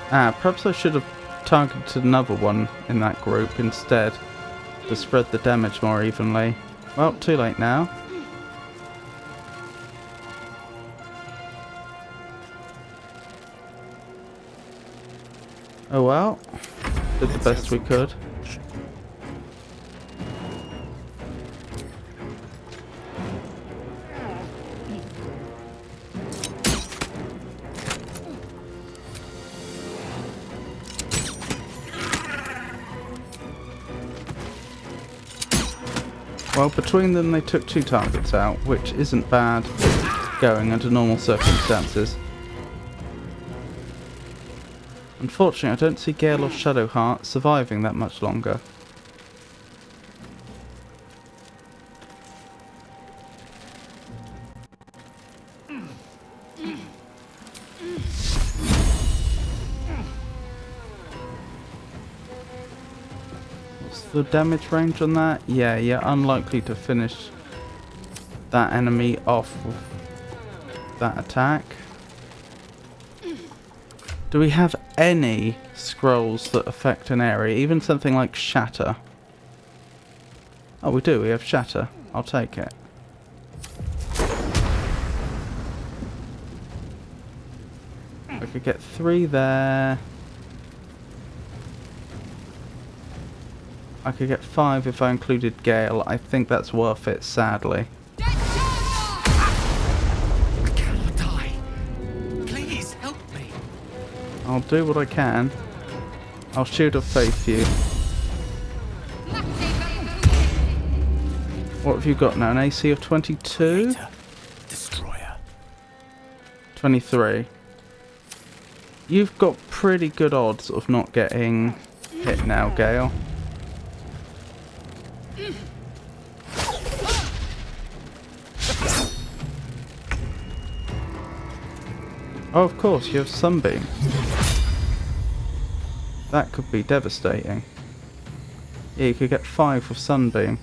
Perhaps I should have targeted another one in that group instead to spread the damage more evenly. Well, too late now. Oh well, did the best we could. Well, between them they took 2 targets out, which isn't bad going under normal circumstances. Unfortunately, I don't see Gale or Shadowheart surviving that much longer. What's the damage range on that? Yeah, you're unlikely to finish that enemy off with that attack. Do we have any scrolls that affect an area? Even something like Shatter? Oh, we do. We have Shatter. I'll take it. I could get 3 there. I could get 5 if I included Gale. I think that's worth it, sadly. I cannot die. Please help me. I'll do what I can. I'll Shield of Faith you. What have you got now? An AC of 22? Destroyer. 23. You've got pretty good odds of not getting hit now, Gale. Oh, of course, you have Sunbeam. That could be devastating. Yeah, you could get 5 with Sunbeam.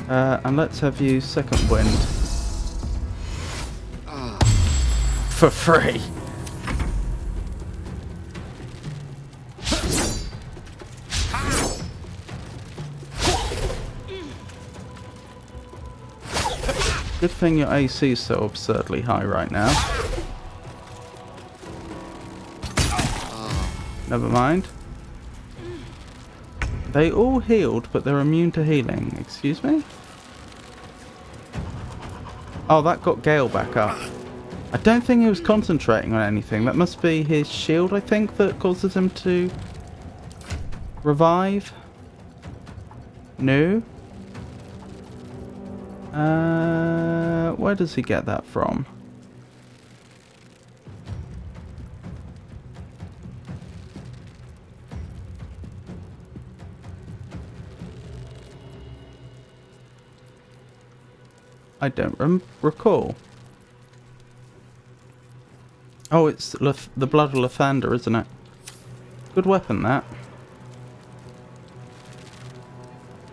And let's have you Second Wind. For free. Good thing your AC is so absurdly high right now. Never mind. They all healed, but they're immune to healing. Excuse me? Oh, that got Gale back up. I don't think he was concentrating on anything. That must be his shield, I think, that causes him to revive. No. Where does he get that from? I don't recall. Oh, it's the blood of Lathander, isn't it? Good weapon, that.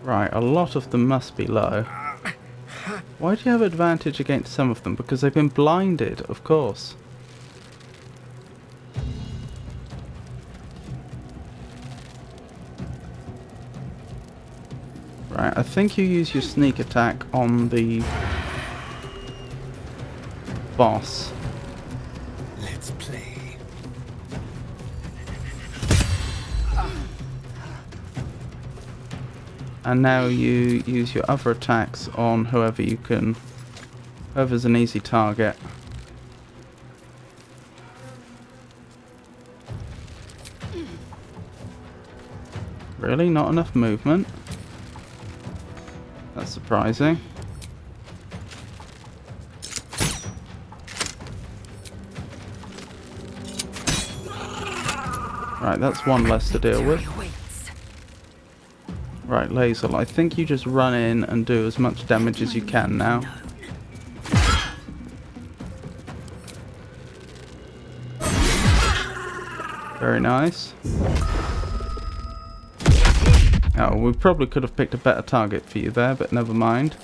Right, a lot of them must be low. Why do you have advantage against some of them? Because they've been blinded, of course. Right, I think you use your sneak attack on the boss. Let's play. And now you use your other attacks on whoever you can... whoever's an easy target. Really? Not enough movement? That's surprising. Right, that's one less to deal with. Right, Laser, I think you just run in and do as much damage as you can now. Very nice. Oh, we probably could have picked a better target for you there, but never mind.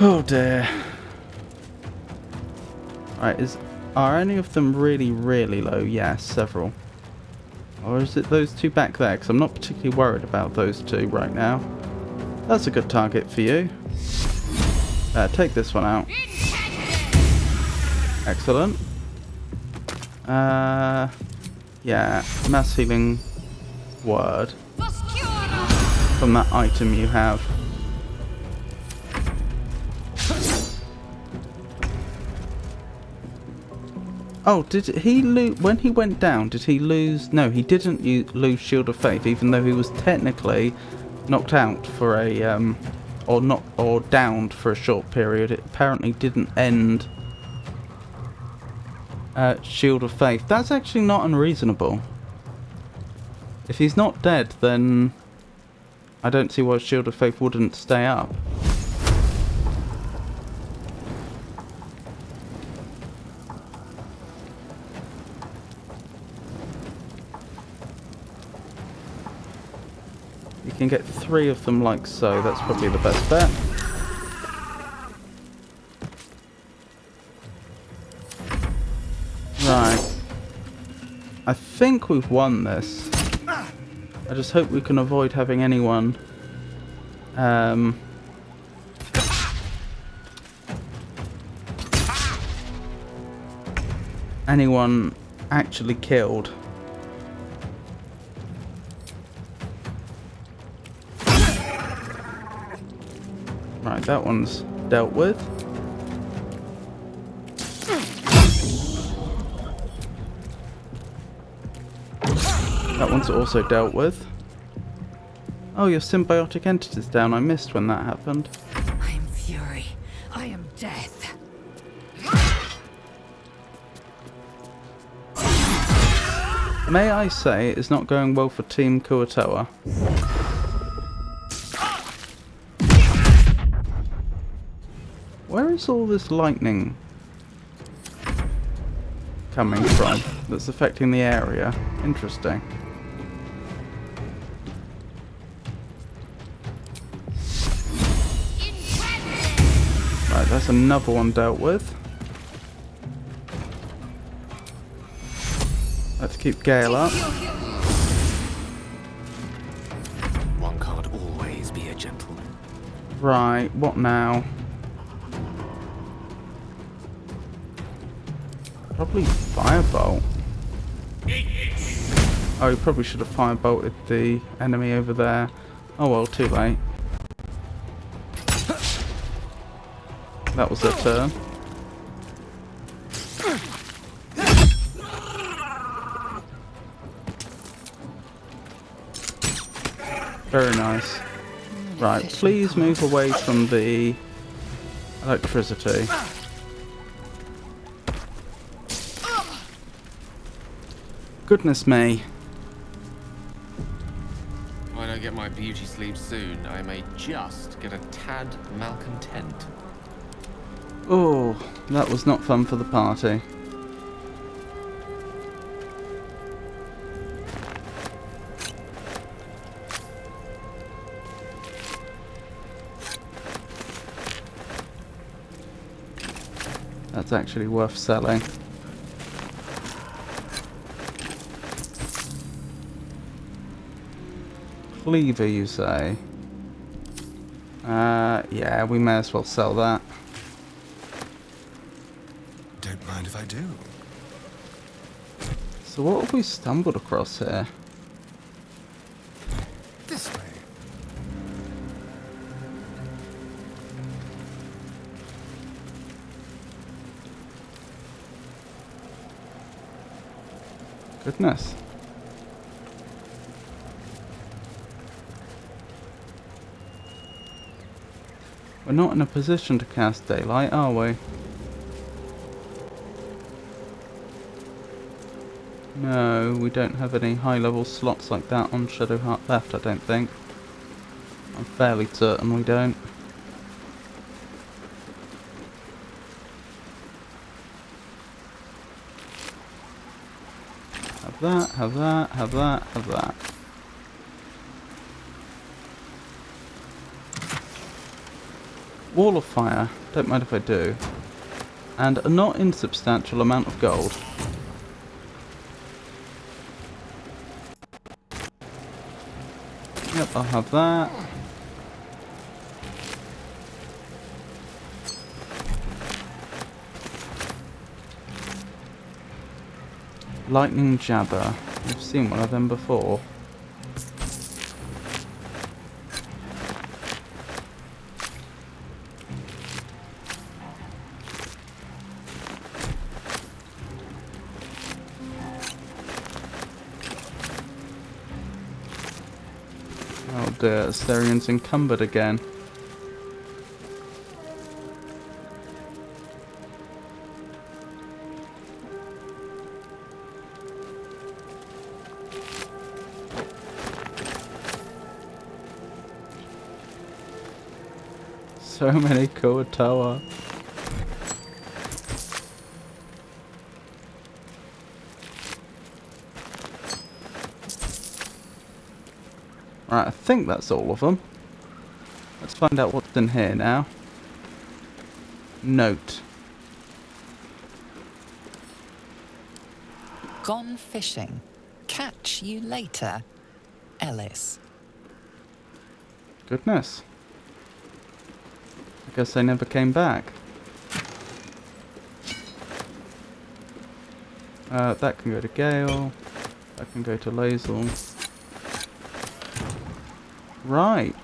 Oh dear. Right, are any of them really, really low? Yes, several. Or is it those two back there? Because I'm not particularly worried about those two right now. That's a good target for you. Take this one out. Excellent. Yeah, mass healing word. From that item you have. Oh, did he lose... when he went down, did he lose... No, he didn't lose Shield of Faith, even though he was technically knocked out for a... or downed for a short period. It apparently didn't end... Shield of Faith. That's actually not unreasonable. If he's not dead, then... I don't see why Shield of Faith wouldn't stay up. You can get 3 of them like so, that's probably the best bet. Right. I think we've won this. I just hope we can avoid having anyone... anyone actually killed. Right, that one's dealt with. That one's also dealt with. Oh, your symbiotic entity's down. I missed when that happened. I am fury. I am death. May I say it's not going well for Team Kuatoa. Where is all this lightning coming from that's affecting the area? Interesting. Right, that's another one dealt with. Let's keep Gale up. One can't always be a gentleman. Right, what now? Probably firebolt. Oh, he probably should have firebolted the enemy over there. Oh well, too late. That was their turn. Very nice. Right, please move away from the electricity. Goodness me. If I don't get my beauty sleep soon, I may just get a tad malcontent. Oh, that was not fun for the party. That's actually worth selling. Cleaver, you say? Yeah, we may as well sell that. Don't mind if I do. So what have we stumbled across here? This way. Goodness. We're not in a position to cast daylight, are we? No, we don't have any high-level slots like that on Shadowheart left, I don't think. I'm fairly certain we don't. Have that, have that, have that, have that. Wall of fire, don't mind if I do. And a not insubstantial amount of gold. Yep, I'll have that. Lightning Jabber. We've seen one of them before. Oh dear, Asterian's encumbered again. So many Kuatoa. Right, I think that's all of them. Let's find out what's in here now. Note. Gone fishing. Catch you later, Ellis. Goodness. I guess they never came back. That can go to Gale. That can go to Lazel. Right.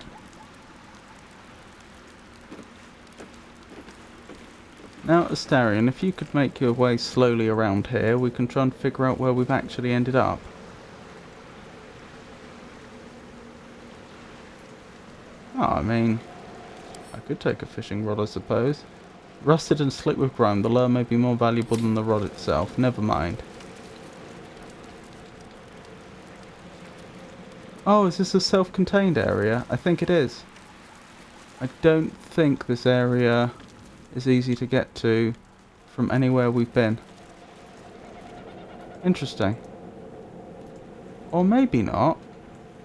Now, Astarion, if you could make your way slowly around here, we can try and figure out where we've actually ended up. Oh, I mean, I could take a fishing rod, I suppose. Rusted and slick with grime, the lure may be more valuable than the rod itself. Never mind. Oh, is this a self-contained area? I think it is. I don't think this area is easy to get to from anywhere we've been. Interesting. Or maybe not.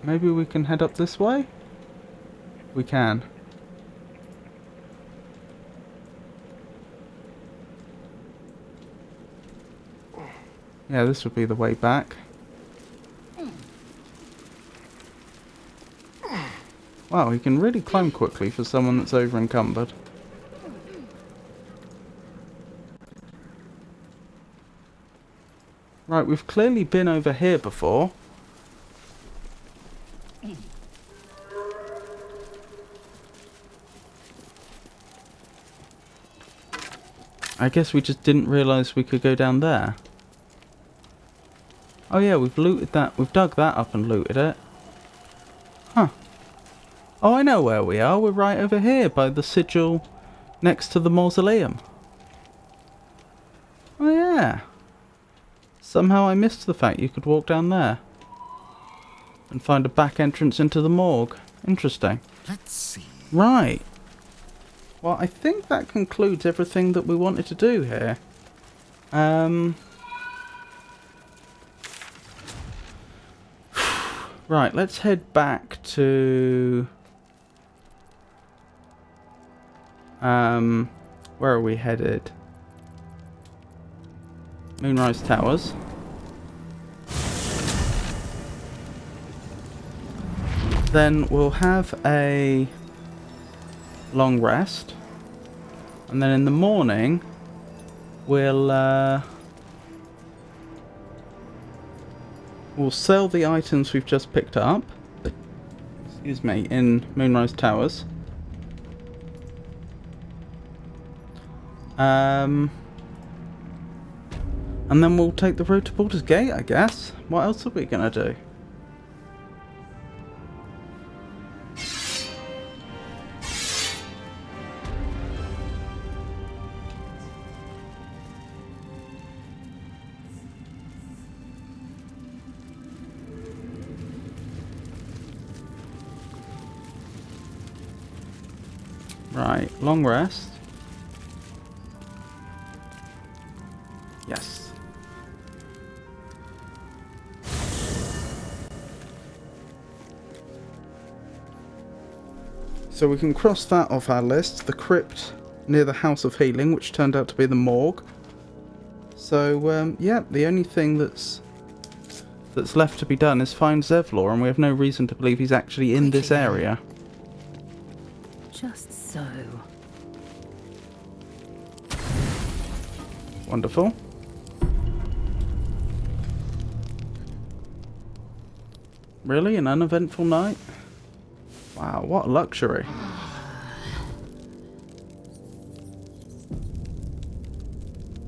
Maybe we can head up this way? We can. Yeah, this would be the way back. Wow, he can really climb quickly for someone that's over encumbered. Right, we've clearly been over here before. I guess we just didn't realise we could go down there. Oh yeah, we've looted that. We've dug that up and looted it. Huh. Oh, I know where we are. We're right over here by the sigil next to the mausoleum. Oh yeah. Somehow I missed the fact you could walk down there and find a back entrance into the morgue. Interesting. Let's see. Right. Well, I think that concludes everything that we wanted to do here. Right, let's head back to... where are we headed? Moonrise Towers. Then we'll have a long rest. And then in the morning, we'll sell the items we've just picked up. Excuse me, in Moonrise Towers. And then we'll take the road to Baldur's Gate, I guess. What else are we gonna do? Right, long rest. Yes. So we can cross that off our list. The crypt near the House of Healing, which turned out to be the morgue. So, yeah, the only thing that's left to be done is find Zevlor, and we have no reason to believe he's actually in this area. Just so. Wonderful. Really? An uneventful night? Wow, what a luxury.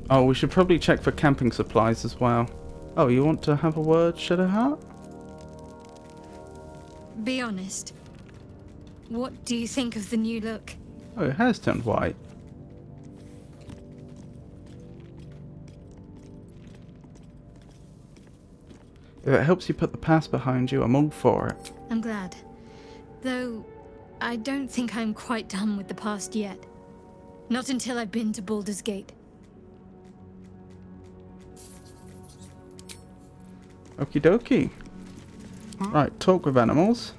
Oh, we should probably check for camping supplies as well. Oh, you want to have a word, Shadowheart? Be honest. What do you think of the new look? Oh, it has turned white. If it helps you put the past behind you, I'm all for it. I'm glad. Though, I don't think I'm quite done with the past yet. Not until I've been to Baldur's Gate. Okie dokie. Right, talk with animals.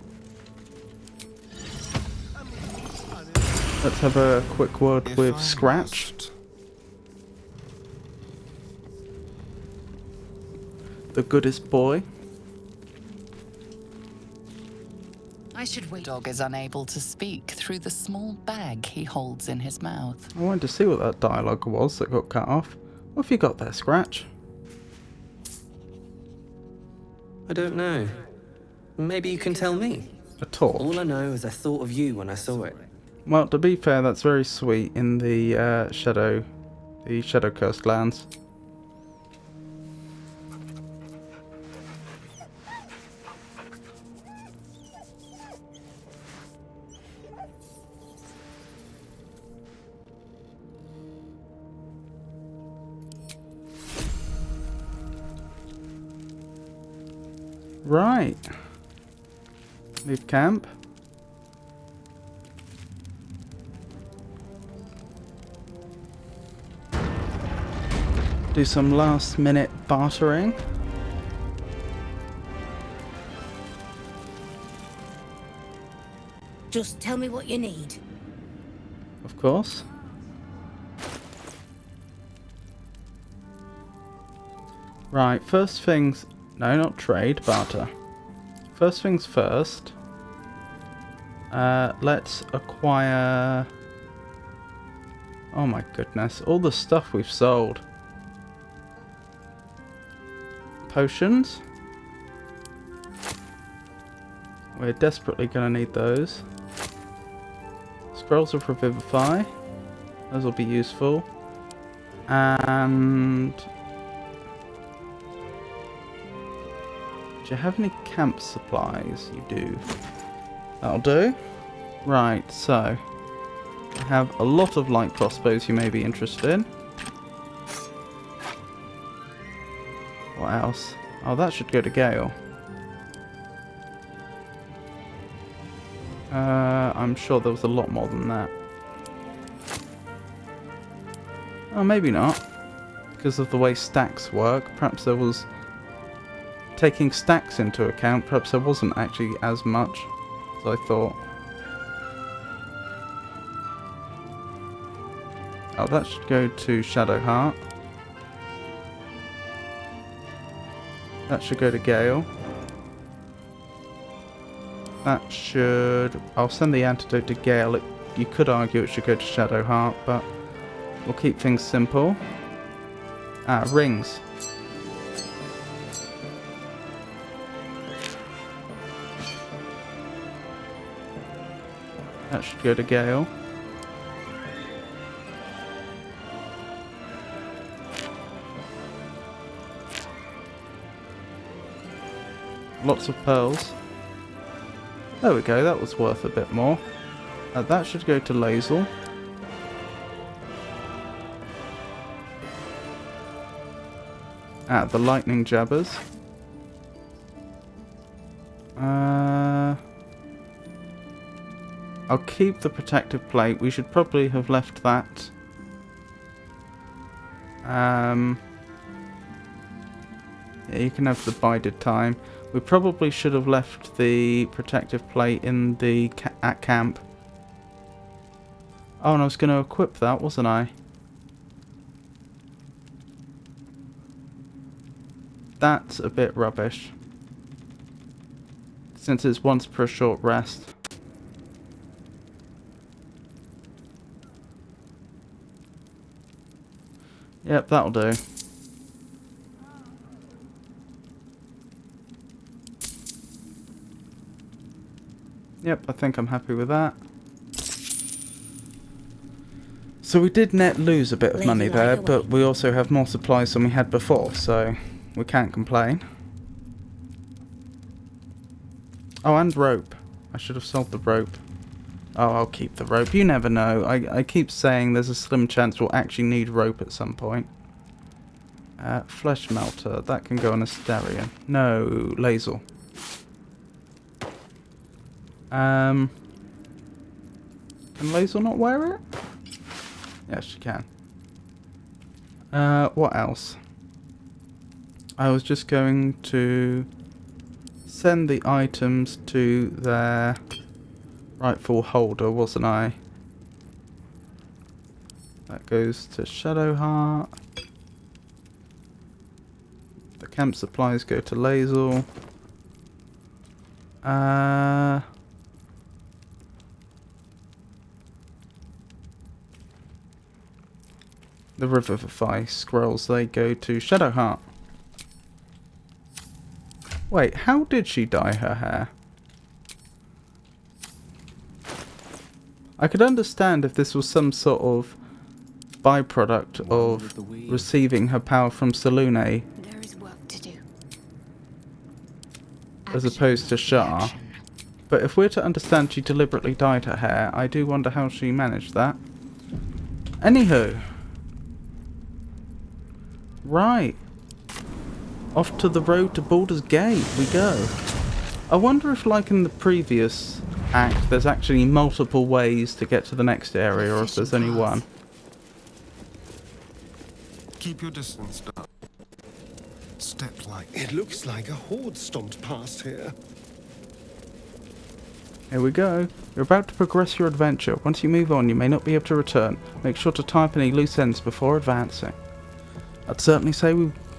Let's have a quick word with Scratch. The goodest boy. I should wait. The dog is unable to speak through the small bag he holds in his mouth. I wanted to see what that dialogue was that got cut off. What have you got there, Scratch? I don't know. Maybe you can tell me. A torch. All I know is I thought of you when I saw it. Well, to be fair, that's very sweet in the Shadow Cursed lands. Right. Leave camp. Do some last minute bartering. Just tell me what you need. Of course. Right, first things... No, not trade, barter. First things first. Let's acquire... Oh my goodness, all the stuff we've sold. Potions. We're desperately going to need those. Scrolls of Revivify. Those will be useful. And... do you have any camp supplies? You do. That'll do. Right, so... I have a lot of light crossbows you may be interested in. What else? Oh, that should go to Gale. I'm sure there was a lot more than that. Oh, maybe not. Because of the way stacks work. Perhaps there was... taking stacks into account, perhaps there wasn't actually as much as I thought. Oh, that should go to Shadowheart. That should go to Gale. That should... I'll send the antidote to Gale. You could argue it should go to Shadowheart, but we'll keep things simple. Ah, rings. That should go to Gale. Lots of pearls. There we go, that was worth a bit more. That should go to Lae'zel. The lightning jabbers. I'll keep the protective plate. We should probably have left that. Yeah, you can have the bided time. We probably should have left the protective plate in the at camp. Oh, and I was going to equip that, wasn't I? That's a bit rubbish. Since it's once per short rest. Yep, that'll do. Yep, I think I'm happy with that. So we did net lose a bit of money there, but we also have more supplies than we had before, so we can't complain. Oh, and rope. I should have sold the rope. Oh, I'll keep the rope. You never know. I keep saying there's a slim chance we'll actually need rope at some point. Flesh melter. That can go on a Astarion. No, Lae'zel. Can Lae'zel not wear it? Yes, she can. What else? I was just going to send the items to their rightful holder, wasn't I? That goes to Shadowheart. The camp supplies go to Lae'zel. The Revivify scrolls, they go to Shadowheart. Wait, how did she dye her hair? I could understand if this was some sort of byproduct of receiving her power from Selune, There is work to do. as opposed to Shar. But if we're to understand she deliberately dyed her hair, I do wonder how she managed that. Anywho. Right. Off to the road to Baldur's Gate we go. I wonder if, like in the previous act, there's actually multiple ways to get to the next area, or if there's only one. Keep your distance, Doug. Step light. It looks like a horde stomped past here. Here we go. You're about to progress your adventure. Once you move on, you may not be able to return. Make sure to tie up any loose ends before advancing. I'd certainly say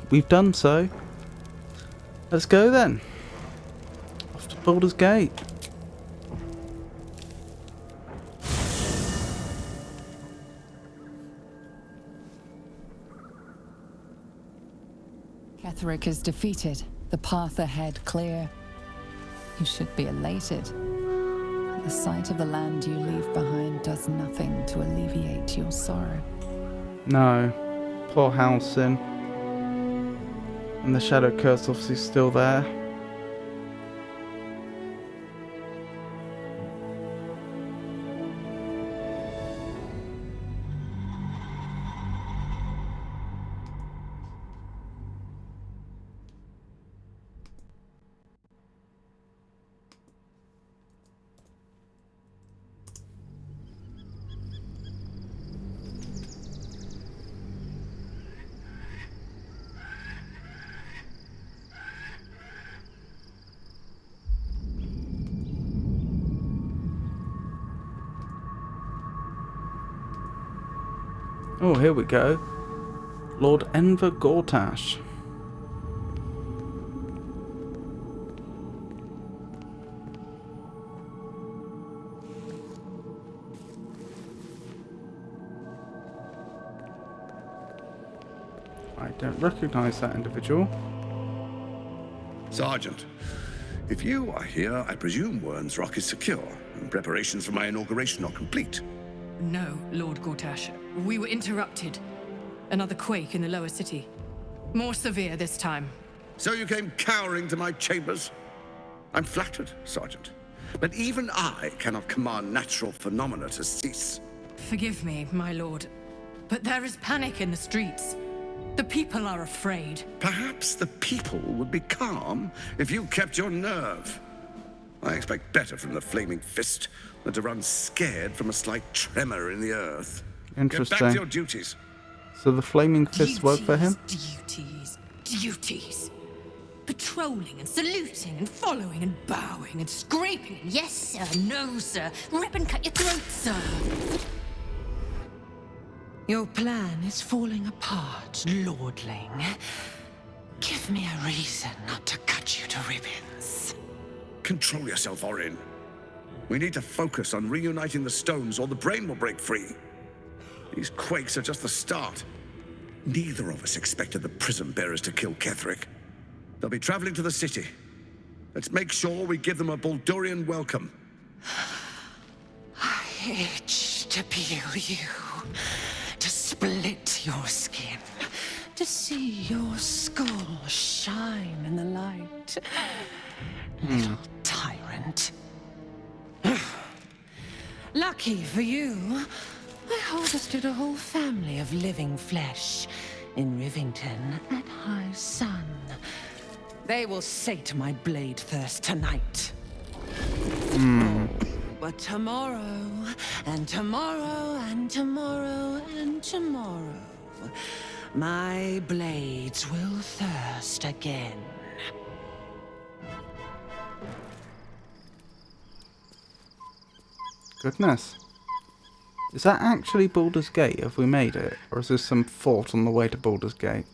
we've done so. Let's go then. Off to Baldur's Gate. Ketheric is defeated, the path ahead clear. You should be elated. The sight of the land you leave behind does nothing to alleviate your sorrow. No. Poor Halsin. And the Shadow Curse obviously still there. Oh, here we go. Lord Enver Gortash. I don't recognise that individual. Sergeant, if you are here, I presume Wern's Rock is secure, and preparations for my inauguration are complete. No, Lord Gortash. We were interrupted. Another quake in the lower city. More severe this time. So you came cowering to my chambers? I'm flattered, Sergeant. But even I cannot command natural phenomena to cease. Forgive me, my lord, but there is panic in the streets. The people are afraid. Perhaps the people would be calm if you kept your nerve. I expect better from the Flaming Fist than to run scared from a slight tremor in the earth. Interesting. Get back to your duties. So the Flaming Fist work for him? Duties. Patrolling and saluting and following and bowing and scraping and yes sir, no sir, rip and cut your throat, sir. Your plan is falling apart, lordling. Give me a reason not to cut you to ribbons. Control yourself, Orin. We need to focus on reuniting the stones or the brain will break free. These quakes are just the start. Neither of us expected the Prism Bearers to kill Ketherick. They'll be traveling to the city. Let's make sure we give them a Baldurian welcome. I itch to peel you, to split your skin, to see your skull shine in the light. Little tyrant. Lucky for you, I harvested a whole family of living flesh in Rivington at high sun. They will sate my blade thirst tonight. But tomorrow, and tomorrow, and tomorrow, and tomorrow, my blades will thirst again. Goodness. Is that actually Baldur's Gate? Have we made it? Or is this some fort on the way to Baldur's Gate?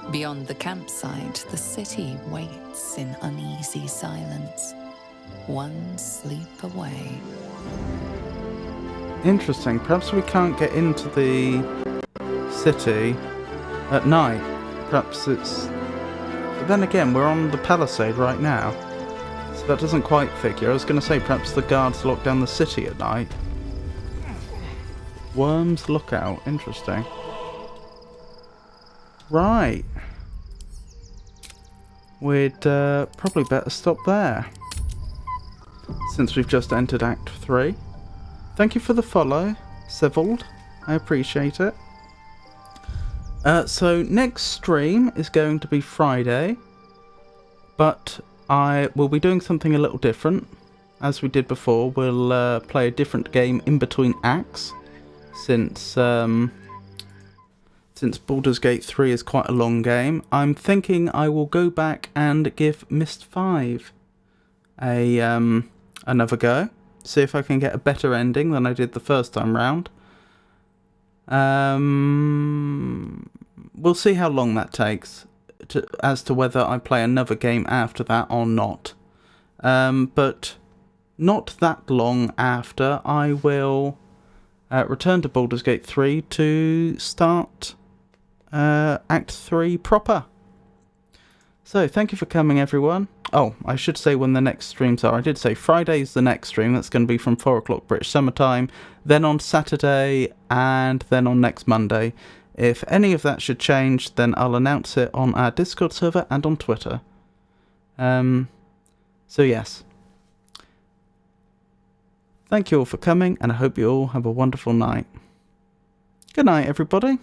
Beyond the campsite, the city waits in uneasy silence, one sleep away. Interesting. Perhaps we can't get into the city at night. Perhaps it's... But then again, we're on the palisade right now, so that doesn't quite figure. I was going to say perhaps the guards lock down the city at night. Worm's Lookout. Interesting. Right. We'd probably better stop there, since we've just entered Act 3. Thank you for the follow, Sevold. I appreciate it. So next stream is going to be Friday, but I will be doing something a little different. As we did before, we'll play a different game in between acts, since Baldur's Gate 3 is quite a long game. I'm thinking I will go back and give Myst 5 another go. See if I can get a better ending than I did the first time round. We'll see how long that takes as to whether I play another game after that or not. But not that long after, I will return to Baldur's Gate 3 to start Act 3 proper. So, thank you for coming, everyone. Oh, I should say when the next streams are. I did say Friday's the next stream. That's going to be from 4 o'clock British Summer Time. Then on Saturday, and then on next Monday. If any of that should change, then I'll announce it on our Discord server and on Twitter. So, yes. Thank you all for coming, and I hope you all have a wonderful night. Good night, everybody.